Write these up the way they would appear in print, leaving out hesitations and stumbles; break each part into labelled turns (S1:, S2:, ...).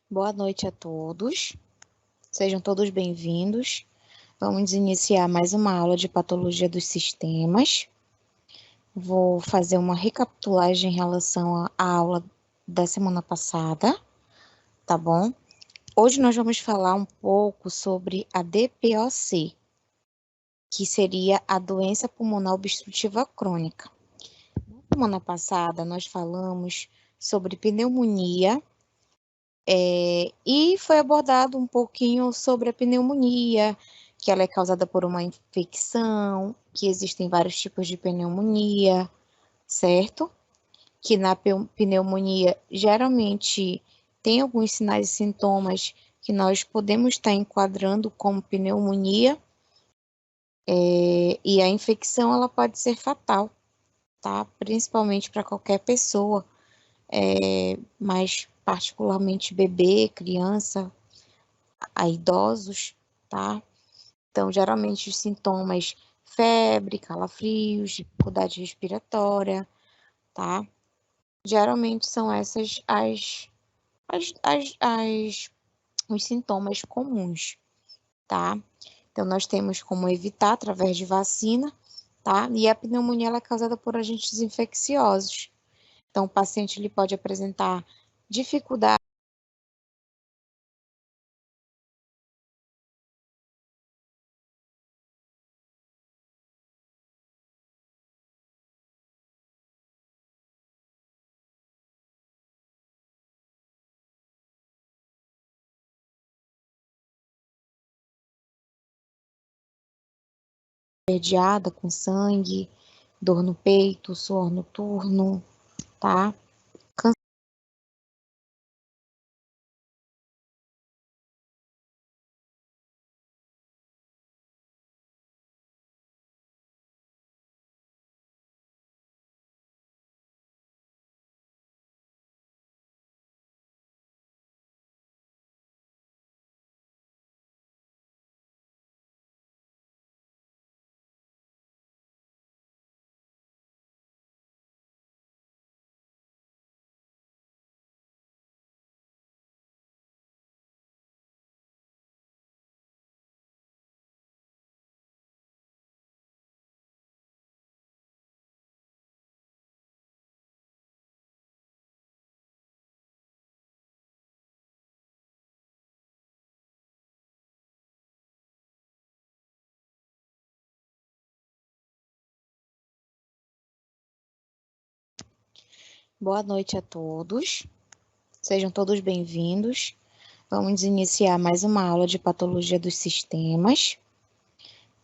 S1: Boa noite a todos, sejam todos bem-vindos. Vamos iniciar mais uma aula de patologia dos sistemas. Vou fazer uma recapitulagem em relação à aula da semana passada, tá bom? Hoje nós vamos falar um pouco sobre a DPOC, que seria a doença pulmonar obstrutiva crônica. Na semana passada nós falamos sobre pneumonia, e foi abordado um pouquinho sobre a pneumonia, que ela é causada por uma infecção, que existem vários tipos de pneumonia, certo? Que na pneumonia geralmente tem alguns sinais e sintomas que nós podemos estar enquadrando como pneumonia, e a infecção ela pode ser fatal, tá? Principalmente para qualquer pessoa, mas particularmente bebê, criança, a idosos, tá? Então, geralmente os sintomas, febre, calafrios, dificuldade respiratória, tá? Geralmente são essas os sintomas comuns, tá? Então, nós temos como evitar através de vacina, tá? E a pneumonia ela é causada por agentes infecciosos. Então, o paciente ele pode apresentar dificuldade. Esverdeada com sangue, dor no peito, suor noturno, tá? Boa noite a todos, sejam todos bem-vindos. Vamos iniciar mais uma aula de patologia dos sistemas.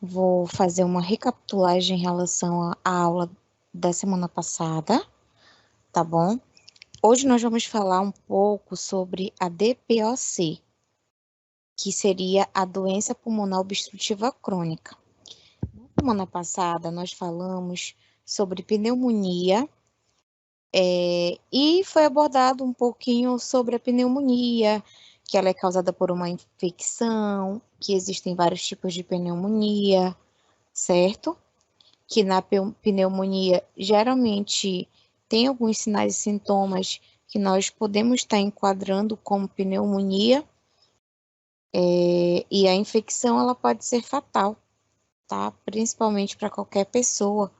S1: Vou fazer uma recapitulagem em relação à aula da semana passada, tá bom? Hoje nós vamos falar um pouco sobre a DPOC, que seria a doença pulmonar obstrutiva crônica. Na semana passada nós falamos sobre pneumonia, e foi abordado um pouquinho sobre a pneumonia, que ela é causada por uma infecção, que existem vários tipos de pneumonia, certo? Que na pneumonia geralmente tem alguns sinais e sintomas que nós podemos estar enquadrando como pneumonia, e a infecção ela pode ser fatal, tá? Principalmente para qualquer pessoa,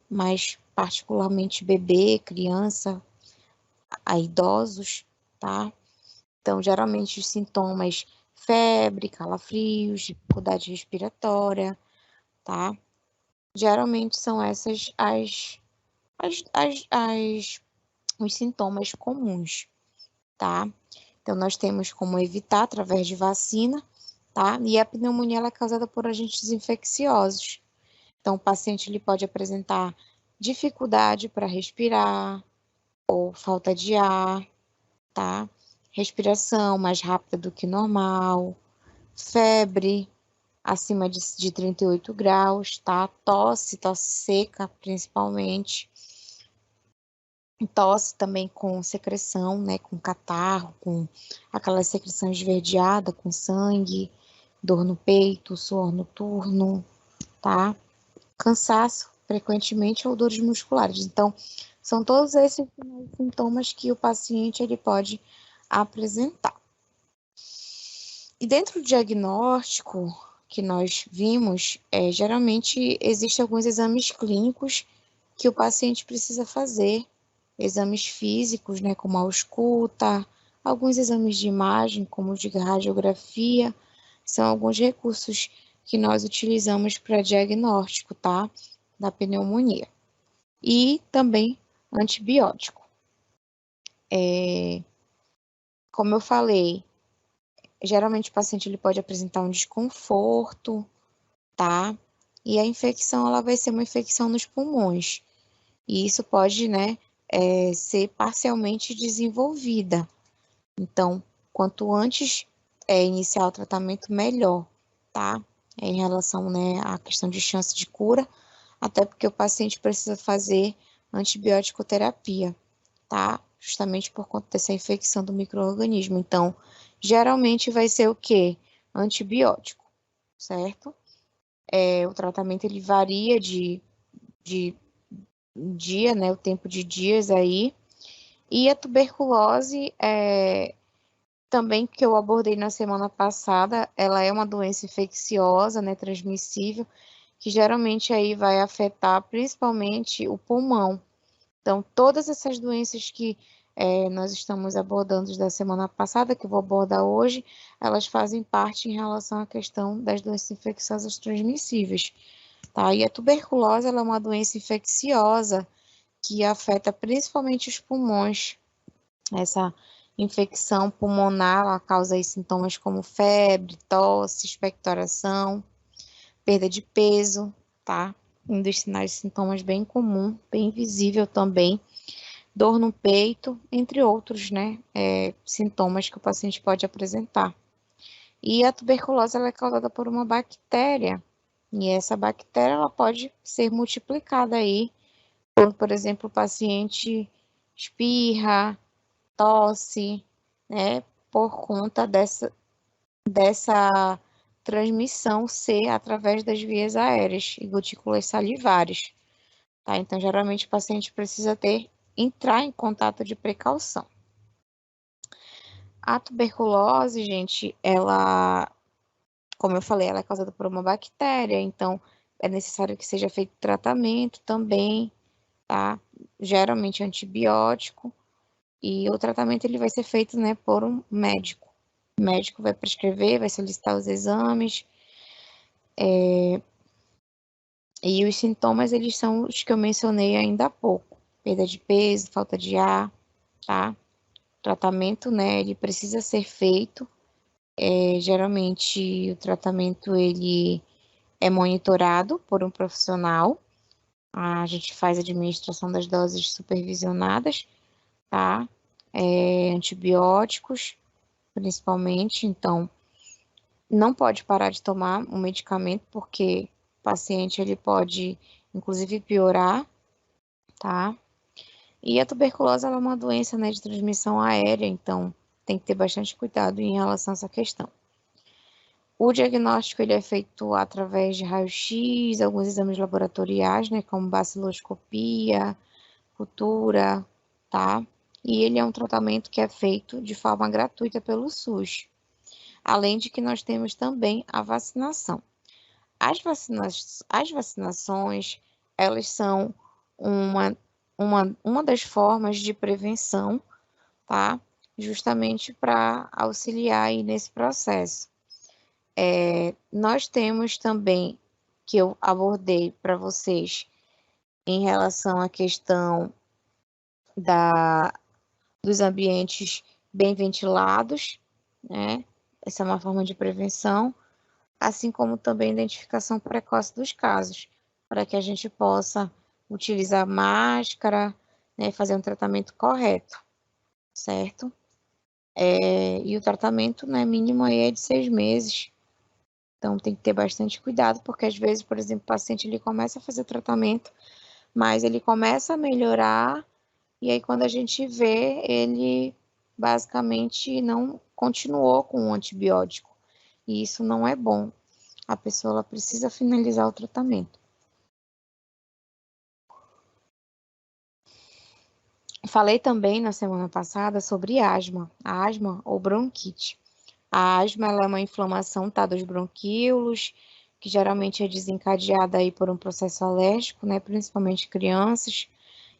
S1: mas particularmente bebê, criança, a idosos, tá? Então, geralmente os sintomas, febre, calafrios, dificuldade respiratória, tá? Geralmente são essas os sintomas comuns, tá? Então, nós temos como evitar através de vacina, tá? E a pneumonia ela é causada por agentes infecciosos. Então, o paciente ele pode apresentar dificuldade para respirar ou falta de ar, tá? Respiração mais rápida do que normal, febre acima de 38 graus, tá? Tosse seca, principalmente. Tosse também com secreção, né? Com catarro, com aquela secreção esverdeada, com sangue, dor no peito, suor noturno, tá? Cansaço, frequentemente, ou dores musculares. Então, são todos esses sintomas que o paciente ele pode apresentar. E dentro do diagnóstico que nós vimos, geralmente existem alguns exames clínicos que o paciente precisa fazer, exames físicos, né, como a ausculta, alguns exames de imagem, como de radiografia, são alguns recursos que nós utilizamos para diagnóstico, tá, da pneumonia. E também antibiótico. Como eu falei, geralmente o paciente ele pode apresentar um desconforto, tá? E a infecção, ela vai ser uma infecção nos pulmões. E isso pode, né, ser parcialmente desenvolvida. Então, quanto antes iniciar o tratamento, melhor, tá? Em relação, né, à questão de chance de cura, até porque o paciente precisa fazer antibiótico terapia, tá? Justamente por conta dessa infecção do micro-organismo. Então, geralmente vai ser o quê? Antibiótico, certo? O tratamento ele varia de dia, né? O tempo de dias aí. E a tuberculose, também que eu abordei na semana passada, ela é uma doença infecciosa, né? Transmissível, que geralmente aí vai afetar principalmente o pulmão. Então, todas essas doenças que nós estamos abordando da semana passada, que eu vou abordar hoje, elas fazem parte em relação à questão das doenças infecciosas transmissíveis, tá? E a tuberculose, ela é uma doença infecciosa que afeta principalmente os pulmões. Essa infecção pulmonar, ela causa aí sintomas como febre, tosse, expectoração, perda de peso, tá? Um dos sinais e sintomas bem comum, bem visível também, dor no peito, entre outros, né, sintomas que o paciente pode apresentar. E a tuberculose ela é causada por uma bactéria, e essa bactéria ela pode ser multiplicada aí, quando, por exemplo, o paciente espirra, tosse, né, por conta dessa transmissão ser através das vias aéreas e gotículas salivares, tá? Então, geralmente o paciente precisa entrar em contato de precaução. A tuberculose, gente, ela, como eu falei, ela é causada por uma bactéria, então é necessário que seja feito tratamento também, tá? Geralmente antibiótico, e o tratamento ele vai ser feito, né, por um médico. O médico vai prescrever, vai solicitar os exames, e os sintomas, eles são os que eu mencionei ainda há pouco. Perda de peso, falta de ar, tá? O tratamento, né, ele precisa ser feito. Geralmente, o tratamento, ele é monitorado por um profissional. A gente faz a administração das doses supervisionadas, tá? Antibióticos, principalmente. Então, não pode parar de tomar o medicamento, porque o paciente, ele pode, inclusive, piorar, tá? E a tuberculose ela é uma doença, né, de transmissão aérea, então tem que ter bastante cuidado em relação a essa questão. O diagnóstico ele é feito através de raio-x, alguns exames laboratoriais, né, como baciloscopia, cultura, tá? E ele é um tratamento que é feito de forma gratuita pelo SUS. Além de que nós temos também a vacinação. As vacinações, elas são uma das formas de prevenção, tá? Justamente para auxiliar aí nesse processo. Nós temos também, que eu abordei para vocês, em relação à questão dos ambientes bem ventilados, né? Essa é uma forma de prevenção, assim como também a identificação precoce dos casos, para que a gente possa utilizar máscara, né, fazer um tratamento correto, certo? E o tratamento, né, mínimo aí é de 6 meses, então tem que ter bastante cuidado, porque às vezes, por exemplo, o paciente ele começa a fazer o tratamento, mas ele começa a melhorar, e aí quando a gente vê, ele basicamente não continuou com o antibiótico, e isso não é bom. A pessoa ela precisa finalizar o tratamento. Falei também na semana passada sobre asma, a asma ou bronquite. A asma ela é uma inflamação, tá, dos bronquíolos, que geralmente é desencadeada aí por um processo alérgico, né, principalmente crianças.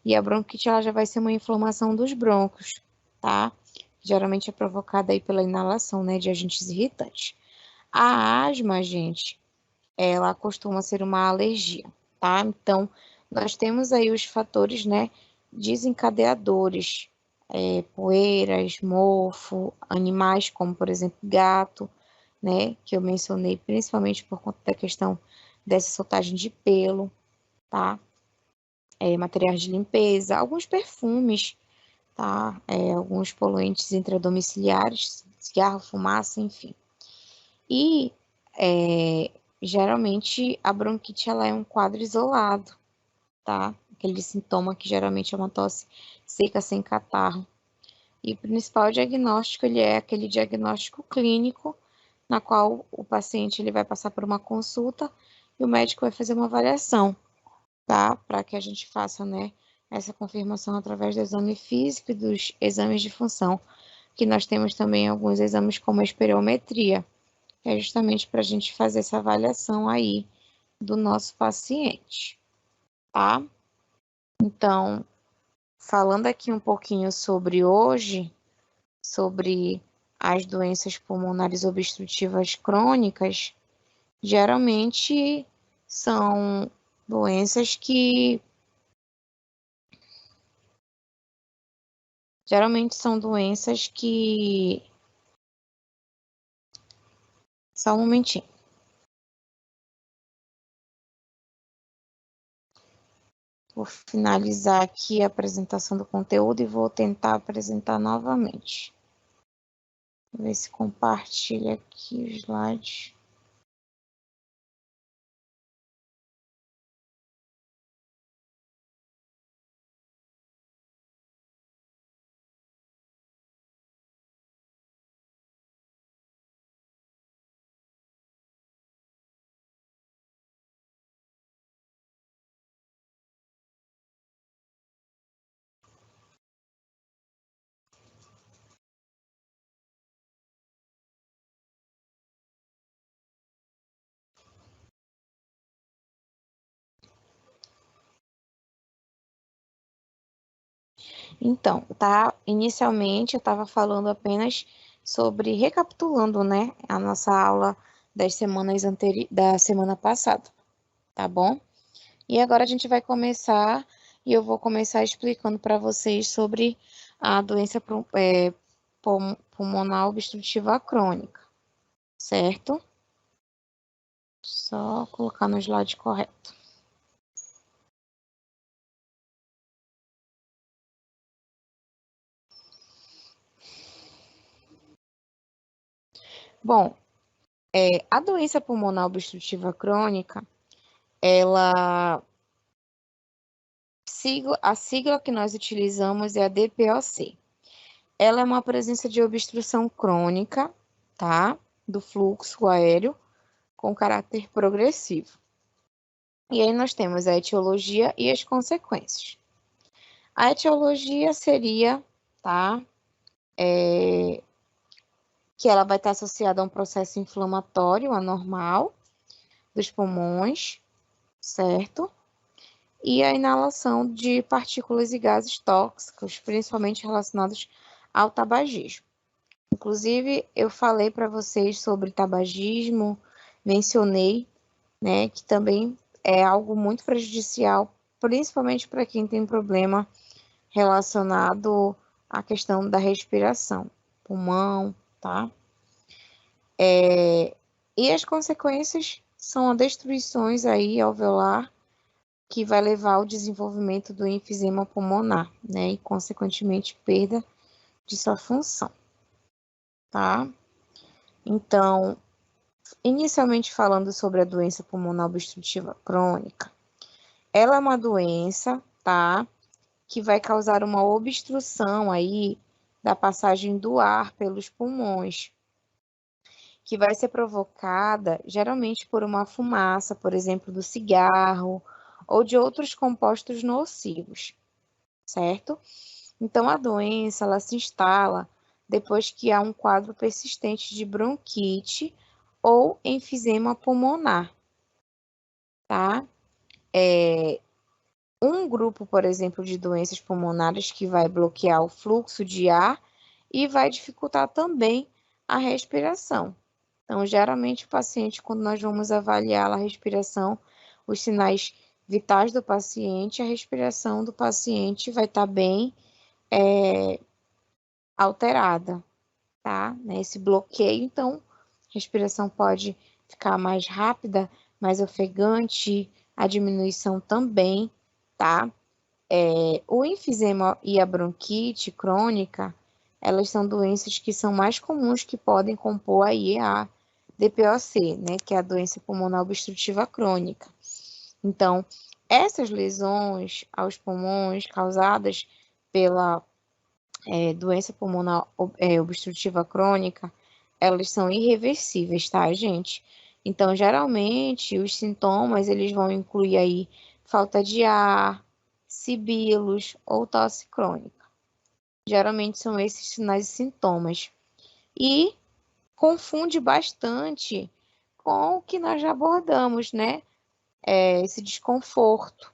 S1: E a bronquite ela já vai ser uma inflamação dos brônquios, tá? Geralmente é provocada aí pela inalação, né, de agentes irritantes. A asma, gente, ela costuma ser uma alergia, tá? Então, nós temos aí os fatores, né, desencadeadores, poeiras, mofo, animais como, por exemplo, gato, né, que eu mencionei principalmente por conta da questão dessa soltagem de pelo, tá? Materiais de limpeza, alguns perfumes, tá? Alguns poluentes intradomiciliares, cigarro, fumaça, enfim. E geralmente a bronquite ela é um quadro isolado, tá? Aquele sintoma que geralmente é uma tosse seca sem catarro. E o principal diagnóstico ele é aquele diagnóstico clínico, na qual o paciente ele vai passar por uma consulta e o médico vai fazer uma avaliação, tá? Para que a gente faça, né, essa confirmação através do exame físico e dos exames de função, que nós temos também alguns exames como a espirometria, que é justamente para a gente fazer essa avaliação aí do nosso paciente, tá? Então, falando aqui um pouquinho sobre hoje, sobre as doenças pulmonares obstrutivas crônicas, geralmente são doenças que só um momentinho. Vou finalizar aqui a apresentação do conteúdo e vou tentar apresentar novamente. Vou ver se compartilha aqui o slide. Então, tá? Inicialmente eu estava falando apenas sobre, recapitulando, né, a nossa aula da semana passada, tá bom? E agora a gente vai começar e eu vou começar explicando para vocês sobre a doença pulmonar obstrutiva crônica, certo? Só colocar no slide correto. Bom, a doença pulmonar obstrutiva crônica, a sigla que nós utilizamos é a DPOC. Ela é uma presença de obstrução crônica, tá? Do fluxo aéreo com caráter progressivo. E aí nós temos a etiologia e as consequências. A etiologia seria, tá? Que ela vai estar associada a um processo inflamatório anormal dos pulmões, certo? E a inalação de partículas e gases tóxicos, principalmente relacionados ao tabagismo. Inclusive, eu falei para vocês sobre tabagismo, mencionei, né, que também é algo muito prejudicial, principalmente para quem tem problema relacionado à questão da respiração, pulmão, tá? E as consequências são a destruições aí alveolar, que vai levar ao desenvolvimento do enfisema pulmonar, né? E, consequentemente, perda de sua função, tá? Então, inicialmente falando sobre a doença pulmonar obstrutiva crônica, ela é uma doença, tá? Que vai causar uma obstrução aí da passagem do ar pelos pulmões, que vai ser provocada geralmente por uma fumaça, por exemplo, do cigarro ou de outros compostos nocivos, certo? Então, a doença, ela se instala depois que há um quadro persistente de bronquite ou enfisema pulmonar, tá? Um grupo, por exemplo, de doenças pulmonares que vai bloquear o fluxo de ar e vai dificultar também a respiração. Então, geralmente, o paciente, quando nós vamos avaliar a respiração, os sinais vitais do paciente, a respiração do paciente vai estar bem alterada, tá? Esse bloqueio, então, a respiração pode ficar mais rápida, mais ofegante, a diminuição também, tá? O enfisema e a bronquite crônica, elas são doenças que são mais comuns que podem compor aí a DPOC, né, que é a doença pulmonar obstrutiva crônica. Então, essas lesões aos pulmões causadas pela doença pulmonar obstrutiva crônica, elas são irreversíveis, tá, gente? Então, geralmente, os sintomas, eles vão incluir aí falta de ar, sibilos ou tosse crônica. Geralmente são esses sinais e sintomas. E confunde bastante com o que nós já abordamos, né? Esse desconforto,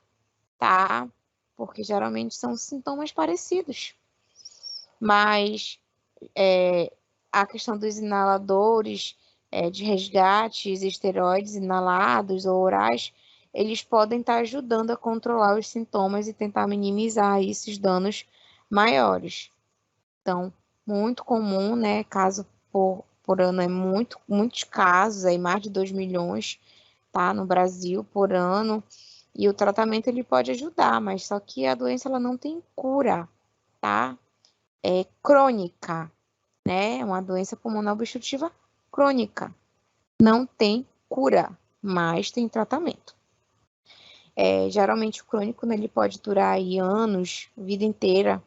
S1: tá? Porque geralmente são sintomas parecidos. Mas a questão dos inaladores de resgates, esteroides inalados ou orais, eles podem estar ajudando a controlar os sintomas e tentar minimizar esses danos maiores. Então, muito comum, né? Caso por ano, muitos casos, aí mais de 2 milhões, tá? No Brasil, por ano. E o tratamento, ele pode ajudar, mas só que a doença, ela não tem cura, tá? É crônica, né? É uma doença pulmonar obstrutiva crônica. Não tem cura, mas tem tratamento. Geralmente o crônico, né, ele pode durar aí anos, vida inteira,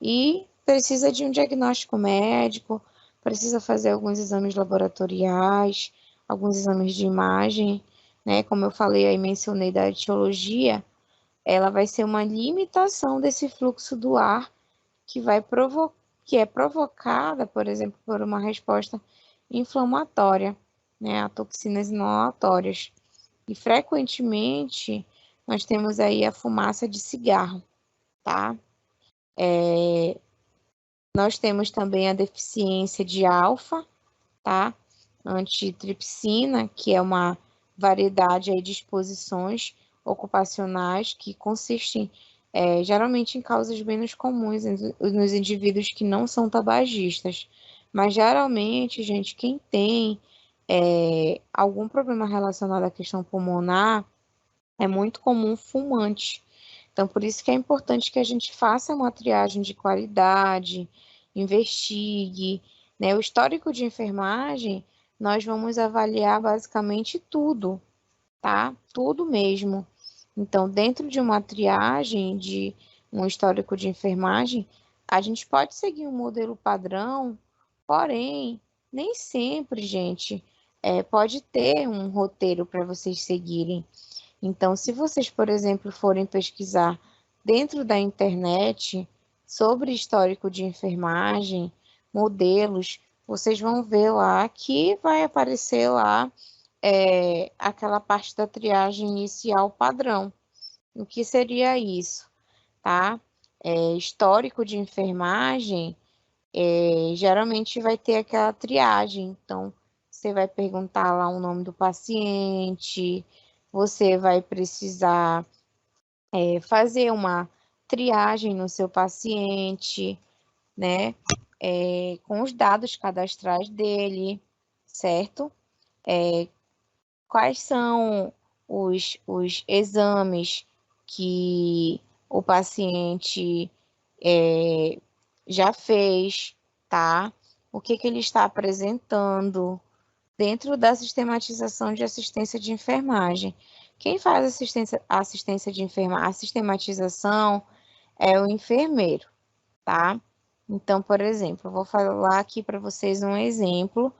S1: e precisa de um diagnóstico médico, precisa fazer alguns exames laboratoriais, alguns exames de imagem, né? Como eu falei aí, mencionei da etiologia, ela vai ser uma limitação desse fluxo do ar que é provocada, por exemplo, por uma resposta inflamatória, né, a toxinas inalatórias. E frequentemente nós temos aí a fumaça de cigarro, tá? Nós temos também a deficiência de alfa, tá? Antitripsina, que é uma variedade aí de exposições ocupacionais que consistem geralmente em causas menos comuns nos indivíduos que não são tabagistas. Mas geralmente, gente, quem tem algum problema relacionado à questão pulmonar, é muito comum fumante. Então, por isso que é importante que a gente faça uma triagem de qualidade, investigue, né? O histórico de enfermagem, nós vamos avaliar basicamente tudo, tá? Tudo mesmo. Então, dentro de uma triagem de um histórico de enfermagem, a gente pode seguir um modelo padrão, porém, nem sempre, gente, pode ter um roteiro para vocês seguirem. Então, se vocês, por exemplo, forem pesquisar dentro da internet sobre histórico de enfermagem, modelos, vocês vão ver lá que vai aparecer lá aquela parte da triagem inicial padrão. O que seria isso, tá? Histórico de enfermagem, geralmente vai ter aquela triagem. Então, você vai perguntar lá o nome do paciente, você vai precisar fazer uma triagem no seu paciente, né? Com os dados cadastrais dele, certo? Quais são os exames que o paciente já fez, tá? O que ele está apresentando dentro da sistematização de assistência de enfermagem. Quem faz assistência de enfermagem, a sistematização é o enfermeiro, tá? Então, por exemplo, eu vou falar aqui para vocês um exemplo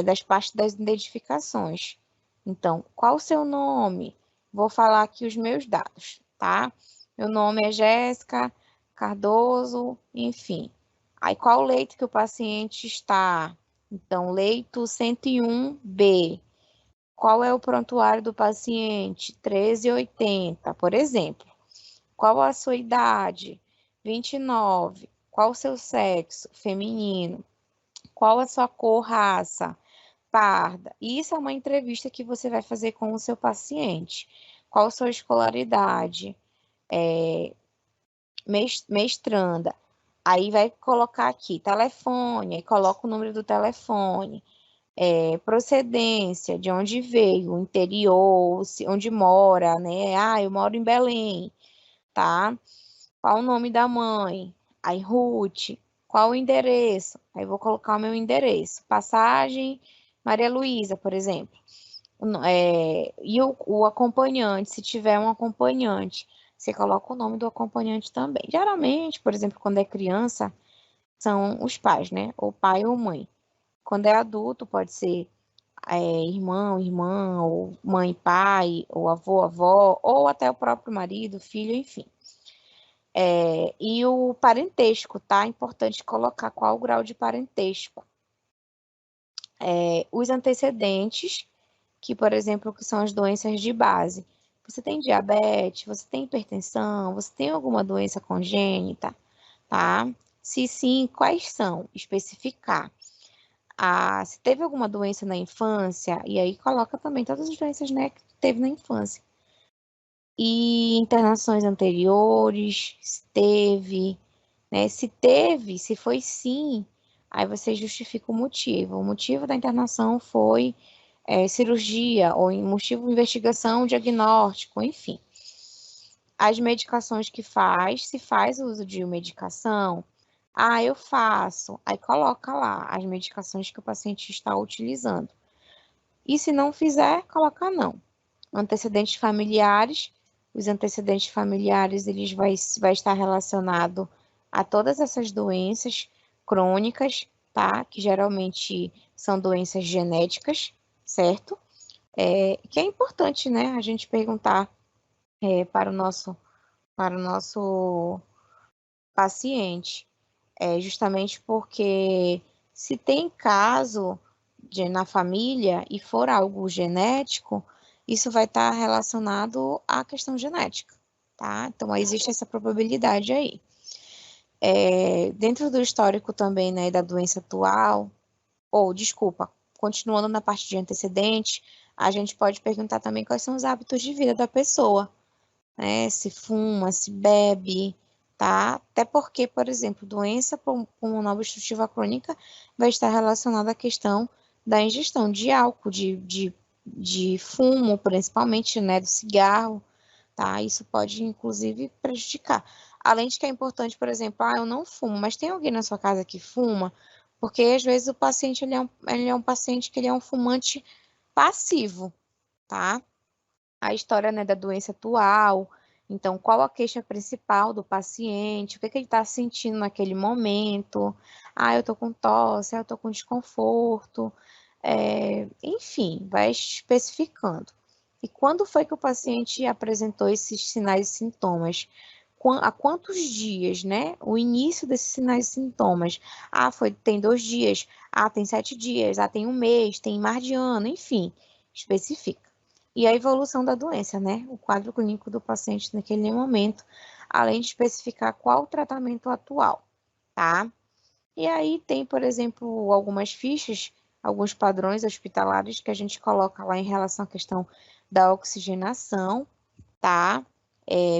S1: das partes das identificações. Então, qual o seu nome? Vou falar aqui os meus dados, tá? Meu nome é Jéssica Cardoso, enfim. Aí, qual leito que o paciente está? Então, leito 101B. Qual é o prontuário do paciente? 1380, por exemplo. Qual a sua idade? 29. Qual o seu sexo? Feminino. Qual a sua cor, raça? Parda. Isso é uma entrevista que você vai fazer com o seu paciente. Qual a sua escolaridade? Mestranda. Aí vai colocar aqui telefone, aí coloca o número do telefone, procedência, de onde veio, interior, onde mora, né? Ah, eu moro em Belém, tá? Qual o nome da mãe? Aí, Ruth. Qual o endereço? Aí vou colocar o meu endereço. Passagem Maria Luísa, por exemplo. E o acompanhante, se tiver um acompanhante, você coloca o nome do acompanhante também. Geralmente, por exemplo, quando é criança, são os pais, né? Ou pai ou mãe. Quando é adulto, pode ser irmão, irmã, ou mãe, pai, ou avô, avó, ou até o próprio marido, filho, enfim. E o parentesco, tá? É importante colocar qual o grau de parentesco. Os antecedentes, que, por exemplo, que são as doenças de base. Você tem diabetes, você tem hipertensão, você tem alguma doença congênita, tá? Se sim, quais são? Especificar. Se teve alguma doença na infância, e aí coloca também todas as doenças, né, que teve na infância. E internações anteriores, se teve, né? Se teve, se foi sim, aí você justifica o motivo. O motivo da internação foi cirurgia, ou motivo de investigação, diagnóstico, enfim. As medicações que faz, se faz uso de medicação, eu faço, aí coloca lá as medicações que o paciente está utilizando. E se não fizer, coloca não. Antecedentes familiares, os antecedentes familiares, eles vai estar relacionado a todas essas doenças crônicas, tá? Que geralmente são doenças genéticas, certo? Que é importante, né, a gente perguntar para o nosso paciente, justamente porque se tem caso na família e for algo genético, isso vai estar relacionado à questão genética, tá? Então, existe essa probabilidade aí. Dentro do histórico também, né, da doença atual, desculpa, continuando na parte de antecedentes, a gente pode perguntar também quais são os hábitos de vida da pessoa, né? Se fuma, se bebe, tá? Até porque, por exemplo, doença pulmonar obstrutiva crônica vai estar relacionada à questão da ingestão de álcool, de fumo, principalmente, né, do cigarro, tá? Isso pode, inclusive, prejudicar. Além de que é importante, por exemplo, eu não fumo, mas tem alguém na sua casa que fuma? Porque, às vezes, o paciente, ele é um paciente que ele é um fumante passivo, tá? A história, né, da doença atual, então, qual a queixa principal do paciente, o que ele está sentindo naquele momento, eu tô com tosse, eu tô com desconforto, enfim, vai especificando. E quando foi que o paciente apresentou esses sinais e sintomas? Há quantos dias, né? O início desses sinais e sintomas. Tem 2 dias, tem 7 dias, tem um mês, tem mais de ano, enfim, especifica. E a evolução da doença, né? O quadro clínico do paciente naquele momento, além de especificar qual o tratamento atual, tá? E aí tem, por exemplo, algumas fichas, alguns padrões hospitalares que a gente coloca lá em relação à questão da oxigenação, tá?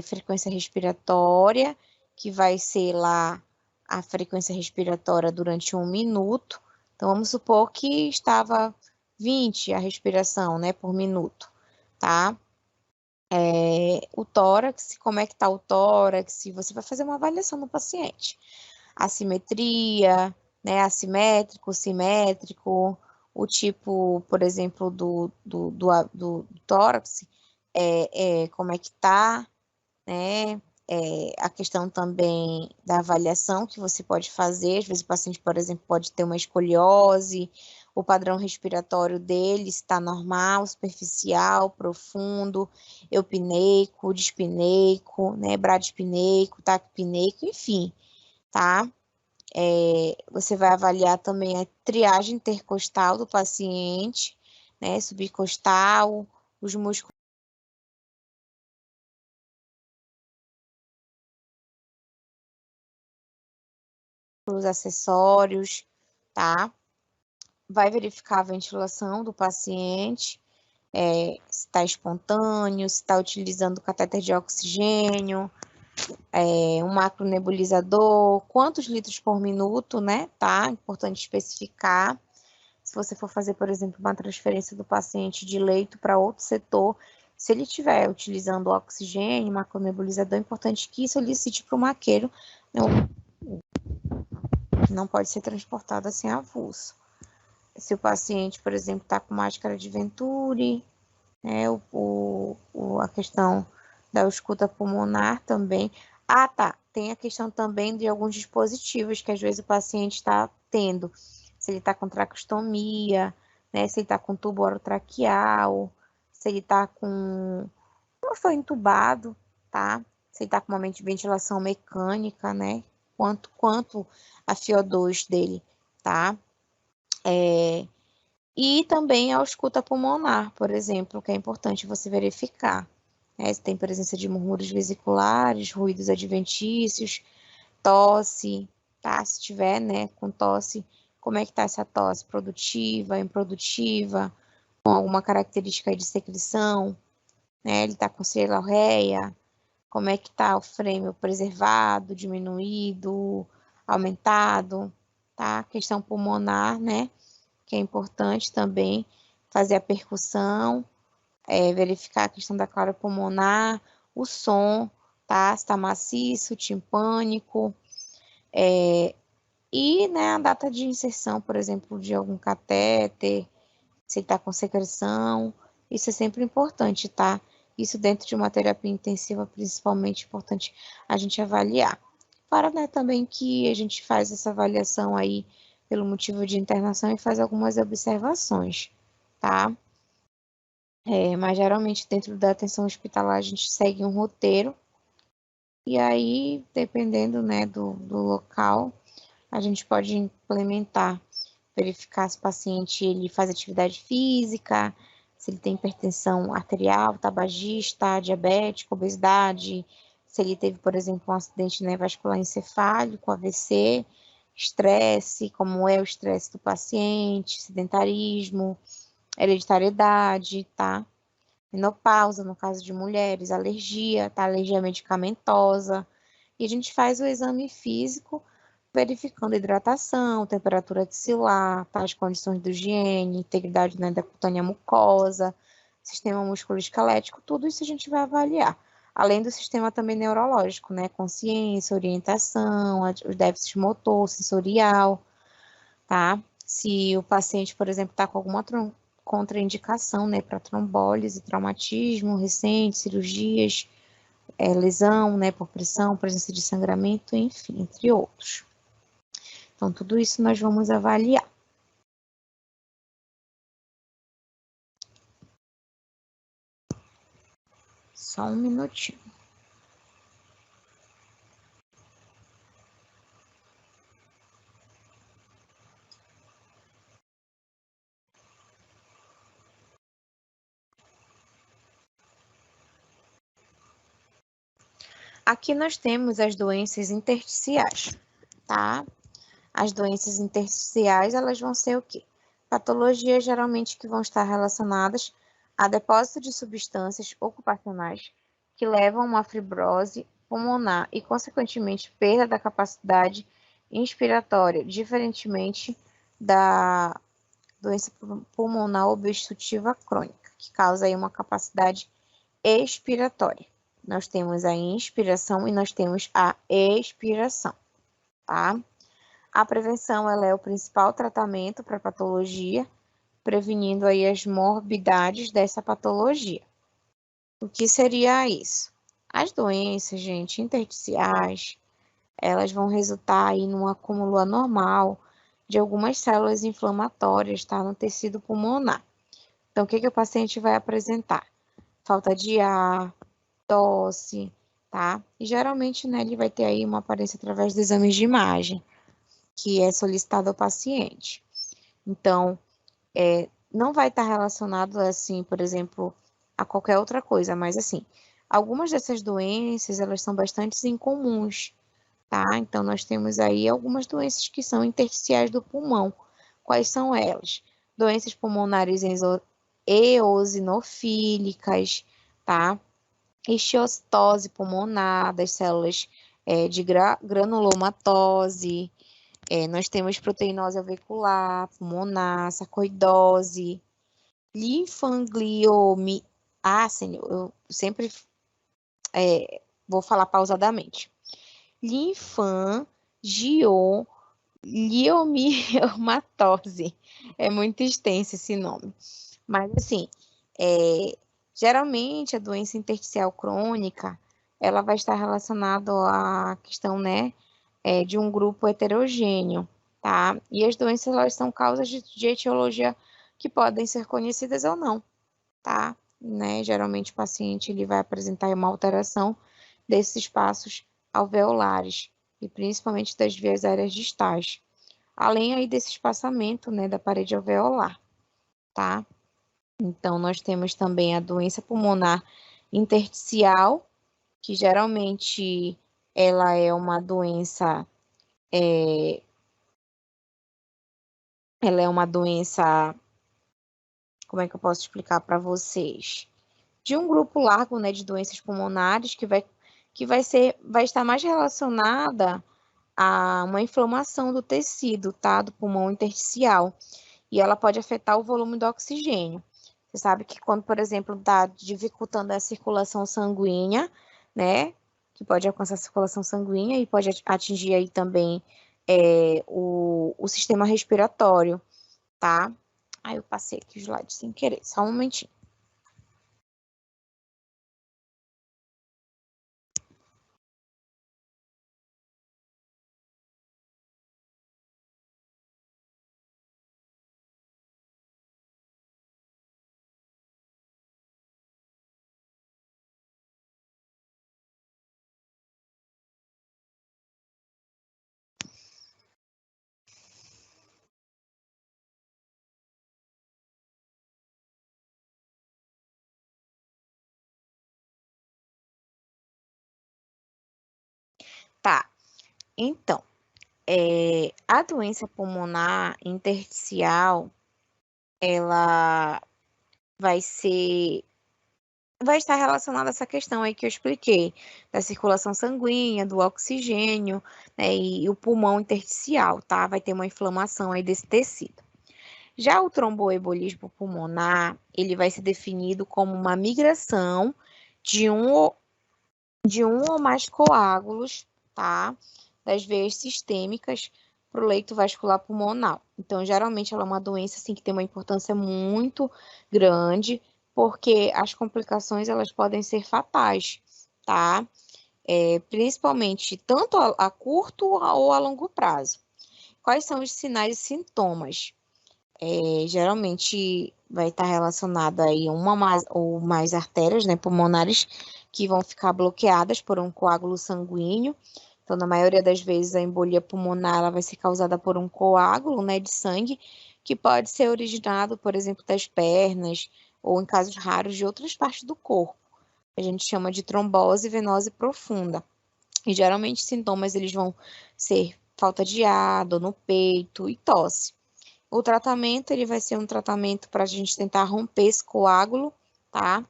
S1: Frequência respiratória, que vai ser lá a frequência respiratória durante 1 minuto. Então, vamos supor que estava 20 a respiração, né, por minuto, tá? O tórax, como é que tá o tórax? Você vai fazer uma avaliação no paciente. Assimetria, né, assimétrico, simétrico, o tipo, por exemplo, do tórax, como é que tá, né? A questão também da avaliação que você pode fazer, às vezes o paciente, por exemplo, pode ter uma escoliose, o padrão respiratório dele está normal, superficial, profundo, eupneico, dispneico, né, bradispneico, taquipneico, enfim, tá? Você vai avaliar também a triagem intercostal do paciente, né, subcostal, os músculos acessórios, tá? Vai verificar a ventilação do paciente, se está espontâneo, se está utilizando catéter de oxigênio, um macronebulizador, quantos litros por minuto, né? Tá? Importante especificar. Se você for fazer, por exemplo, uma transferência do paciente de leito para outro setor, se ele estiver utilizando oxigênio, macronebulizador, é importante que solicite para o maqueiro, não pode ser transportado assim avulso. Se o paciente, por exemplo, está com máscara de Venturi, né, a questão da ausculta pulmonar também. Ah, tá. Tem a questão também de alguns dispositivos que às vezes o paciente está tendo. Se ele está com tracostomia, né, se ele está com tubo orotraqueal, se ele está com... não foi entubado, tá? Se ele está com uma ventilação mecânica, né? Quanto a FiO2 dele, tá? E também a ausculta pulmonar, por exemplo, que é importante você verificar. Né? Se tem presença de murmúrios vesiculares, ruídos adventícios, tosse, tá? Se tiver, né, com tosse, como é que tá essa tosse? Produtiva, improdutiva, com alguma característica de secreção, né? Ele tá com celalreia, como é que tá o frêmio preservado, diminuído, aumentado, tá? Questão pulmonar, né? Que é importante também fazer a percussão, verificar a questão da clara pulmonar, o som, tá? Se está maciço, timpânico, e né, a data de inserção, por exemplo, de algum catéter, se ele está com secreção, isso é sempre importante, tá? Isso dentro de uma terapia intensiva, principalmente importante a gente avaliar. Para, né, também que a gente faz essa avaliação aí pelo motivo de internação e faz algumas observações, tá? Mas geralmente dentro da atenção hospitalar a gente segue um roteiro e aí, dependendo, né, do local, a gente pode implementar, verificar se o paciente ele faz atividade física, se ele tem hipertensão arterial, tabagista, diabético, obesidade, se ele teve, por exemplo, um acidente, né, vascular encefálico, AVC, estresse, como é o estresse do paciente, sedentarismo, hereditariedade, tá? Menopausa, no caso de mulheres, alergia, tá? Alergia medicamentosa. E a gente faz o exame físico, verificando a hidratação, temperatura axilar, tá? As condições do higiene, integridade, né, da cutânea mucosa, sistema musculoesquelético, tudo isso a gente vai avaliar. Além do sistema também neurológico, né? Consciência, orientação, os déficits motor, sensorial, tá? Se o paciente, por exemplo, está com alguma contraindicação, né, para trombólise, traumatismo recente, cirurgias, lesão, né, por pressão, presença de sangramento, enfim, entre outros. Então, tudo isso nós vamos avaliar. Só um minutinho. Aqui nós temos as doenças intersticiais, tá? As doenças intersticiais, elas vão ser o quê? Patologias geralmente que vão estar relacionadas a depósito de substâncias ocupacionais que levam a uma fibrose pulmonar e, consequentemente, perda da capacidade inspiratória, diferentemente da doença pulmonar obstrutiva crônica, que causa aí uma capacidade expiratória. Nós temos a inspiração e nós temos a expiração, tá? A prevenção, ela é o principal tratamento para a patologia, prevenindo aí as morbidades dessa patologia. O que seria isso? As doenças, gente, intersticiais, elas vão resultar aí num acúmulo anormal de algumas células inflamatórias, tá, no tecido pulmonar. Então, o que o paciente vai apresentar? Falta de ar, tosse, tá? E geralmente, né, ele vai ter aí uma aparência através dos exames de imagem, que é solicitado ao paciente. Então, não vai estar relacionado, assim, por exemplo, a qualquer outra coisa, mas, assim, algumas dessas doenças, elas são bastante incomuns, tá? Então, nós temos aí algumas doenças que são intersticiais do pulmão. Quais são elas? Doenças pulmonares eosinofílicas, tá? Estiostose pulmonar das células de granulomatose, nós temos proteinose alveolar, pulmonar, sarcoidose, linfangliomi... Ah, senhor, eu sempre vou falar pausadamente. Linfangiomiomatose. É muito extenso esse nome. Mas, assim, geralmente a doença intersticial crônica, ela vai estar relacionada à questão, né, de um grupo heterogêneo, tá? E as doenças, elas são causas de etiologia que podem ser conhecidas ou não, tá? Né? Geralmente o paciente ele vai apresentar uma alteração desses espaços alveolares e principalmente das vias aéreas distais, além aí desse espaçamento, né, da parede alveolar, tá? Então, nós temos também a doença pulmonar intersticial, que geralmente ela é uma doença, ela é uma doença, como é que eu posso explicar para vocês? De um grupo largo, né, de doenças pulmonares vai estar mais relacionada a uma inflamação do tecido, tá, do pulmão intersticial, e ela pode afetar o volume do oxigênio. Você sabe que quando, por exemplo, está dificultando a circulação sanguínea, né, que pode alcançar a circulação sanguínea e pode atingir aí também o sistema respiratório, tá? Aí eu passei aqui o slide sem querer, só um momentinho. Tá, então, a doença pulmonar intersticial, ela vai estar relacionada a essa questão aí que eu expliquei, da circulação sanguínea, do oxigênio, né, e o pulmão intersticial, tá? Vai ter uma inflamação aí desse tecido. Já o tromboembolismo pulmonar, ele vai ser definido como uma migração de um ou mais coágulos, tá? Das veias sistêmicas para o leito vascular pulmonar. Então, geralmente, ela é uma doença assim, que tem uma importância muito grande, porque as complicações elas podem ser fatais, tá? Principalmente tanto a curto ou a longo prazo. Quais são os sinais e sintomas? Geralmente vai estar relacionada aí uma ou mais artérias, né, pulmonares que vão ficar bloqueadas por um coágulo sanguíneo. Então, na maioria das vezes, a embolia pulmonar ela vai ser causada por um coágulo, né, de sangue, que pode ser originado, por exemplo, das pernas ou, em casos raros, de outras partes do corpo. A gente chama de trombose venosa profunda. E geralmente sintomas eles vão ser falta de ar, dor no peito e tosse. O tratamento, ele vai ser um tratamento para a gente tentar romper esse coágulo, tá?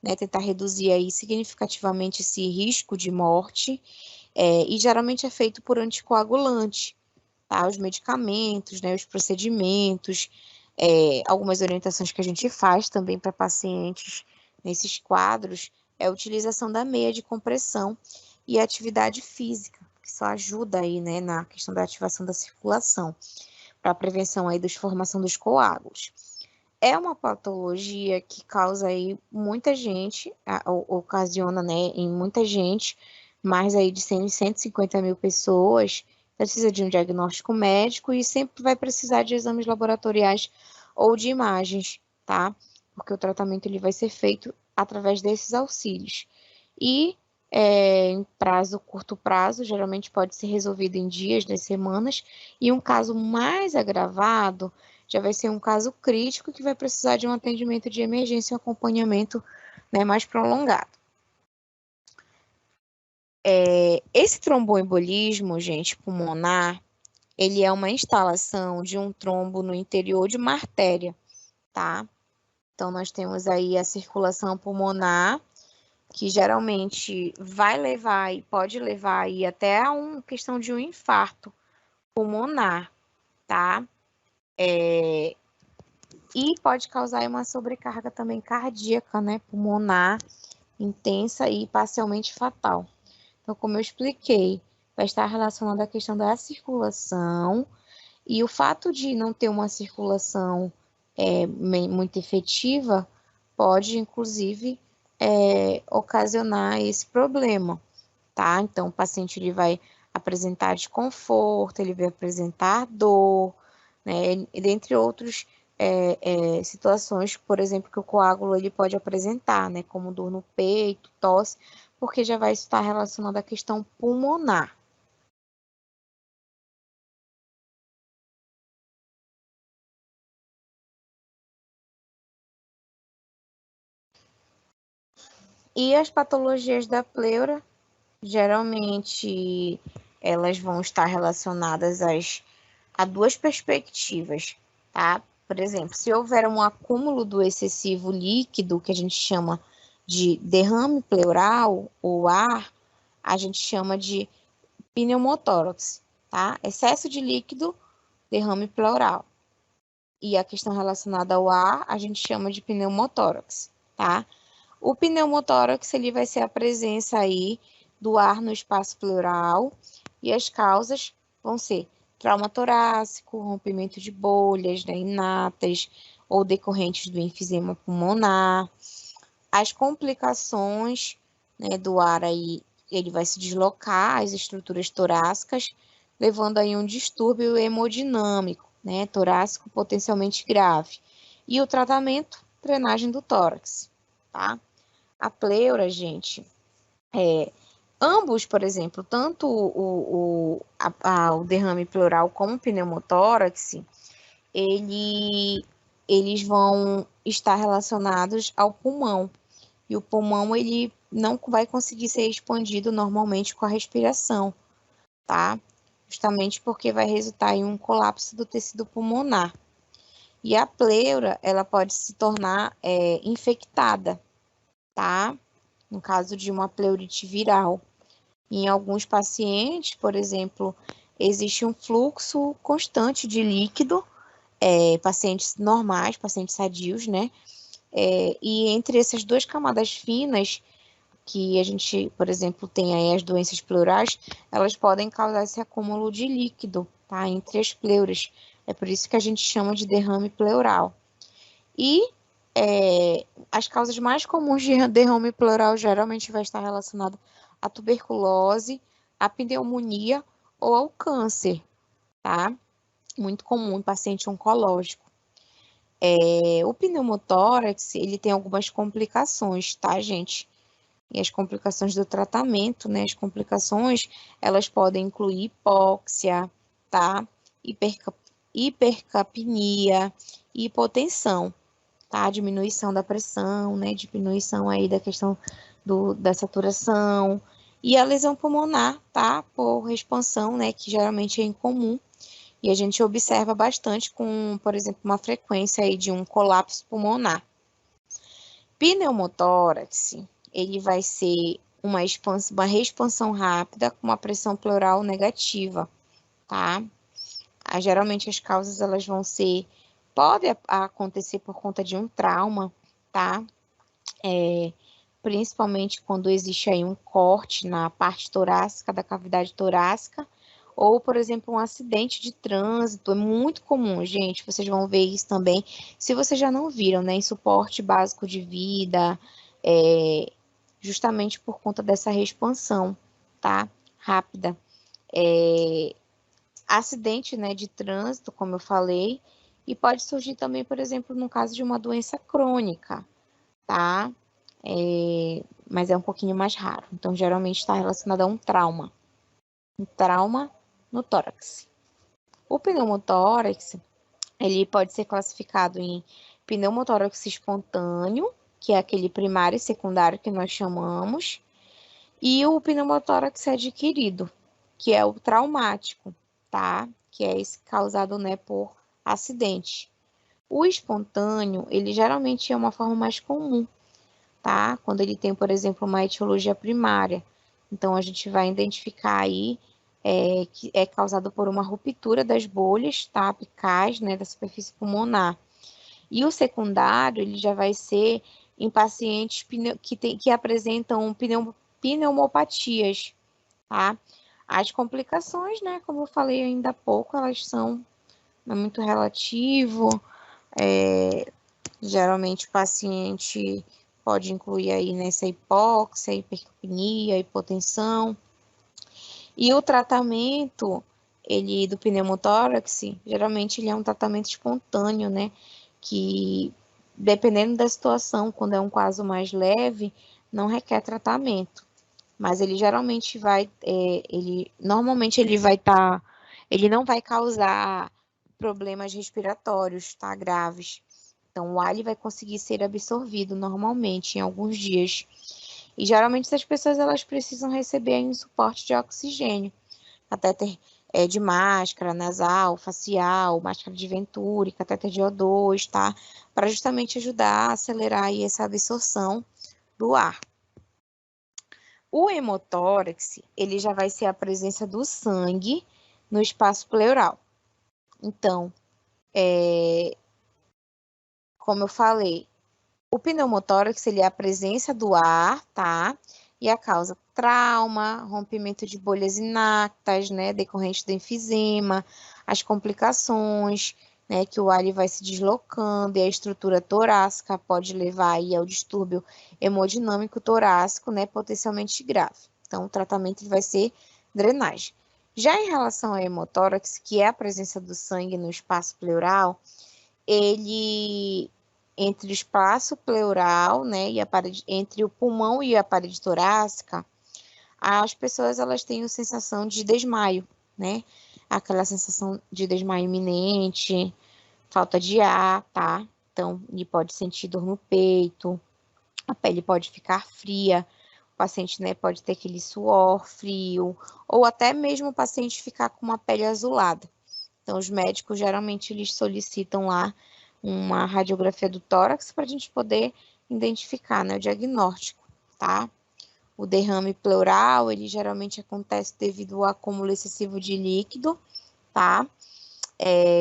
S1: Né, tentar reduzir aí significativamente esse risco de morte, e geralmente é feito por anticoagulante, tá? Os medicamentos, né, os procedimentos, algumas orientações que a gente faz também para pacientes nesses quadros, é a utilização da meia de compressão e a atividade física, que só ajuda aí, né, na questão da ativação da circulação para a prevenção aí da formação dos coágulos. É uma patologia que causa aí muita gente, ocasiona, né, em muita gente, mais aí de 100, 150 mil pessoas precisa de um diagnóstico médico e sempre vai precisar de exames laboratoriais ou de imagens, tá? Porque o tratamento ele vai ser feito através desses auxílios. E em curto prazo, geralmente pode ser resolvido em dias, nas semanas, e um caso mais agravado já vai ser um caso crítico que vai precisar de um atendimento de emergência e um acompanhamento, né, mais prolongado. Esse tromboembolismo, gente, pulmonar, ele é uma instalação de um trombo no interior de uma artéria, tá? Então, nós temos aí a circulação pulmonar, que geralmente vai levar e pode levar aí até a uma questão de um infarto pulmonar, tá? E pode causar uma sobrecarga também cardíaca, né, pulmonar, intensa e parcialmente fatal. Então, como eu expliquei, vai estar relacionado à questão da circulação, e o fato de não ter uma circulação muito efetiva pode, inclusive, ocasionar esse problema, tá? Então, o paciente ele vai apresentar desconforto, ele vai apresentar dor, né? E dentre outros situações, por exemplo, que o coágulo ele pode apresentar, né? Como dor no peito, tosse, porque já vai estar relacionado à questão pulmonar. E as patologias da pleura, geralmente, elas vão estar relacionadas a duas perspectivas, tá? Por exemplo, se houver um acúmulo do excessivo líquido, que a gente chama de derrame pleural ou ar, a gente chama de pneumotórax, tá? Excesso de líquido, derrame pleural. E a questão relacionada ao ar, a gente chama de pneumotórax, tá? O pneumotórax, ele vai ser a presença aí do ar no espaço pleural e as causas vão ser trauma torácico, rompimento de bolhas, né, inatas ou decorrentes do enfisema pulmonar. As complicações, né, do ar aí, ele vai se deslocar as estruturas torácicas, levando aí um distúrbio hemodinâmico, né, torácico potencialmente grave. E o tratamento, drenagem do tórax, tá? A pleura, gente, ambos, por exemplo, tanto o derrame pleural como o pneumotórax, eles vão estar relacionados ao pulmão. E o pulmão, ele não vai conseguir ser expandido normalmente com a respiração, tá? Justamente porque vai resultar em um colapso do tecido pulmonar. E a pleura, ela pode se tornar infectada, tá? No caso de uma pleurite viral. Em alguns pacientes, por exemplo, existe um fluxo constante de líquido, pacientes normais, pacientes sadios, né? E entre essas duas camadas finas, que a gente, por exemplo, tem aí as doenças pleurais, elas podem causar esse acúmulo de líquido, tá? Entre as pleuras. É por isso que a gente chama de derrame pleural. E as causas mais comuns de derrame pleural geralmente vai estar relacionado à tuberculose, à pneumonia ou ao câncer, tá? Muito comum em paciente oncológico. O pneumotórax, ele tem algumas complicações, tá, gente? E as complicações do tratamento, né? As complicações, elas podem incluir hipóxia, tá? Hipercapnia, hipotensão, tá? Diminuição da pressão, né? Diminuição aí da questão da saturação. E a lesão pulmonar, tá? Por expansão, né? Que geralmente é incomum. E a gente observa bastante com, por exemplo, uma frequência aí de um colapso pulmonar. Pneumotórax, ele vai ser uma reexpansão rápida com uma pressão pleural negativa, tá? Geralmente as causas elas vão ser, pode acontecer por conta de um trauma, tá? Principalmente quando existe aí um corte na parte torácica, da cavidade torácica, ou, por exemplo, um acidente de trânsito, é muito comum, gente, vocês vão ver isso também, se vocês já não viram, né, em suporte básico de vida, justamente por conta dessa reexpansão, tá, rápida. acidente, né, de trânsito, como eu falei, e pode surgir também, por exemplo, no caso de uma doença crônica, tá? Mas é um pouquinho mais raro. Então, geralmente está relacionado a um trauma no tórax. O pneumotórax, ele pode ser classificado em pneumotórax espontâneo, que é aquele primário e secundário que nós chamamos, e o pneumotórax adquirido, que é o traumático, tá? Que é esse causado, né, por acidente. O espontâneo, ele geralmente é uma forma mais comum, tá? Quando ele tem, por exemplo, uma etiologia primária. Então, a gente vai identificar aí que é causado por uma ruptura das bolhas, tá? Apicais, né, da superfície pulmonar. E o secundário, ele já vai ser em pacientes que apresentam pneumopatias, tá? As complicações, né, como eu falei ainda há pouco, elas são muito relativo, geralmente o paciente pode incluir aí nessa hipóxia, hipercapnia, hipotensão. E o tratamento, ele do pneumotórax, geralmente ele é um tratamento espontâneo, né? Que dependendo da situação, quando é um caso mais leve, não requer tratamento. Mas ele geralmente vai, normalmente ele vai estar, ele não vai causar problemas respiratórios, tá? Graves. Então, o ar ele vai conseguir ser absorvido normalmente em alguns dias. E geralmente essas pessoas elas precisam receber aí um suporte de oxigênio, catéter de máscara nasal, facial, máscara de Venturi, catéter de O2, tá? Para justamente ajudar a acelerar aí essa absorção do ar. O hemotórax, ele já vai ser a presença do sangue no espaço pleural. Então, como eu falei, o pneumotórax, ele é a presença do ar, tá? E a causa trauma, rompimento de bolhas inactas, né, decorrente do enfisema, as complicações, né, que o ar ele vai se deslocando e a estrutura torácica pode levar aí ao distúrbio hemodinâmico torácico, né, potencialmente grave. Então, o tratamento vai ser drenagem. Já em relação ao hemotórax, que é a presença do sangue no espaço pleural, ele entre o espaço pleural, né, e entre o pulmão e a parede torácica, as pessoas elas têm a sensação de desmaio, né? Aquela sensação de desmaio iminente, falta de ar, tá? Então, ele pode sentir dor no peito, a pele pode ficar fria, o paciente, né, pode ter aquele suor frio, ou até mesmo o paciente ficar com uma pele azulada. Então, os médicos geralmente eles solicitam lá uma radiografia do tórax para a gente poder identificar, né, o diagnóstico, tá? O derrame pleural, ele geralmente acontece devido ao acúmulo excessivo de líquido, tá?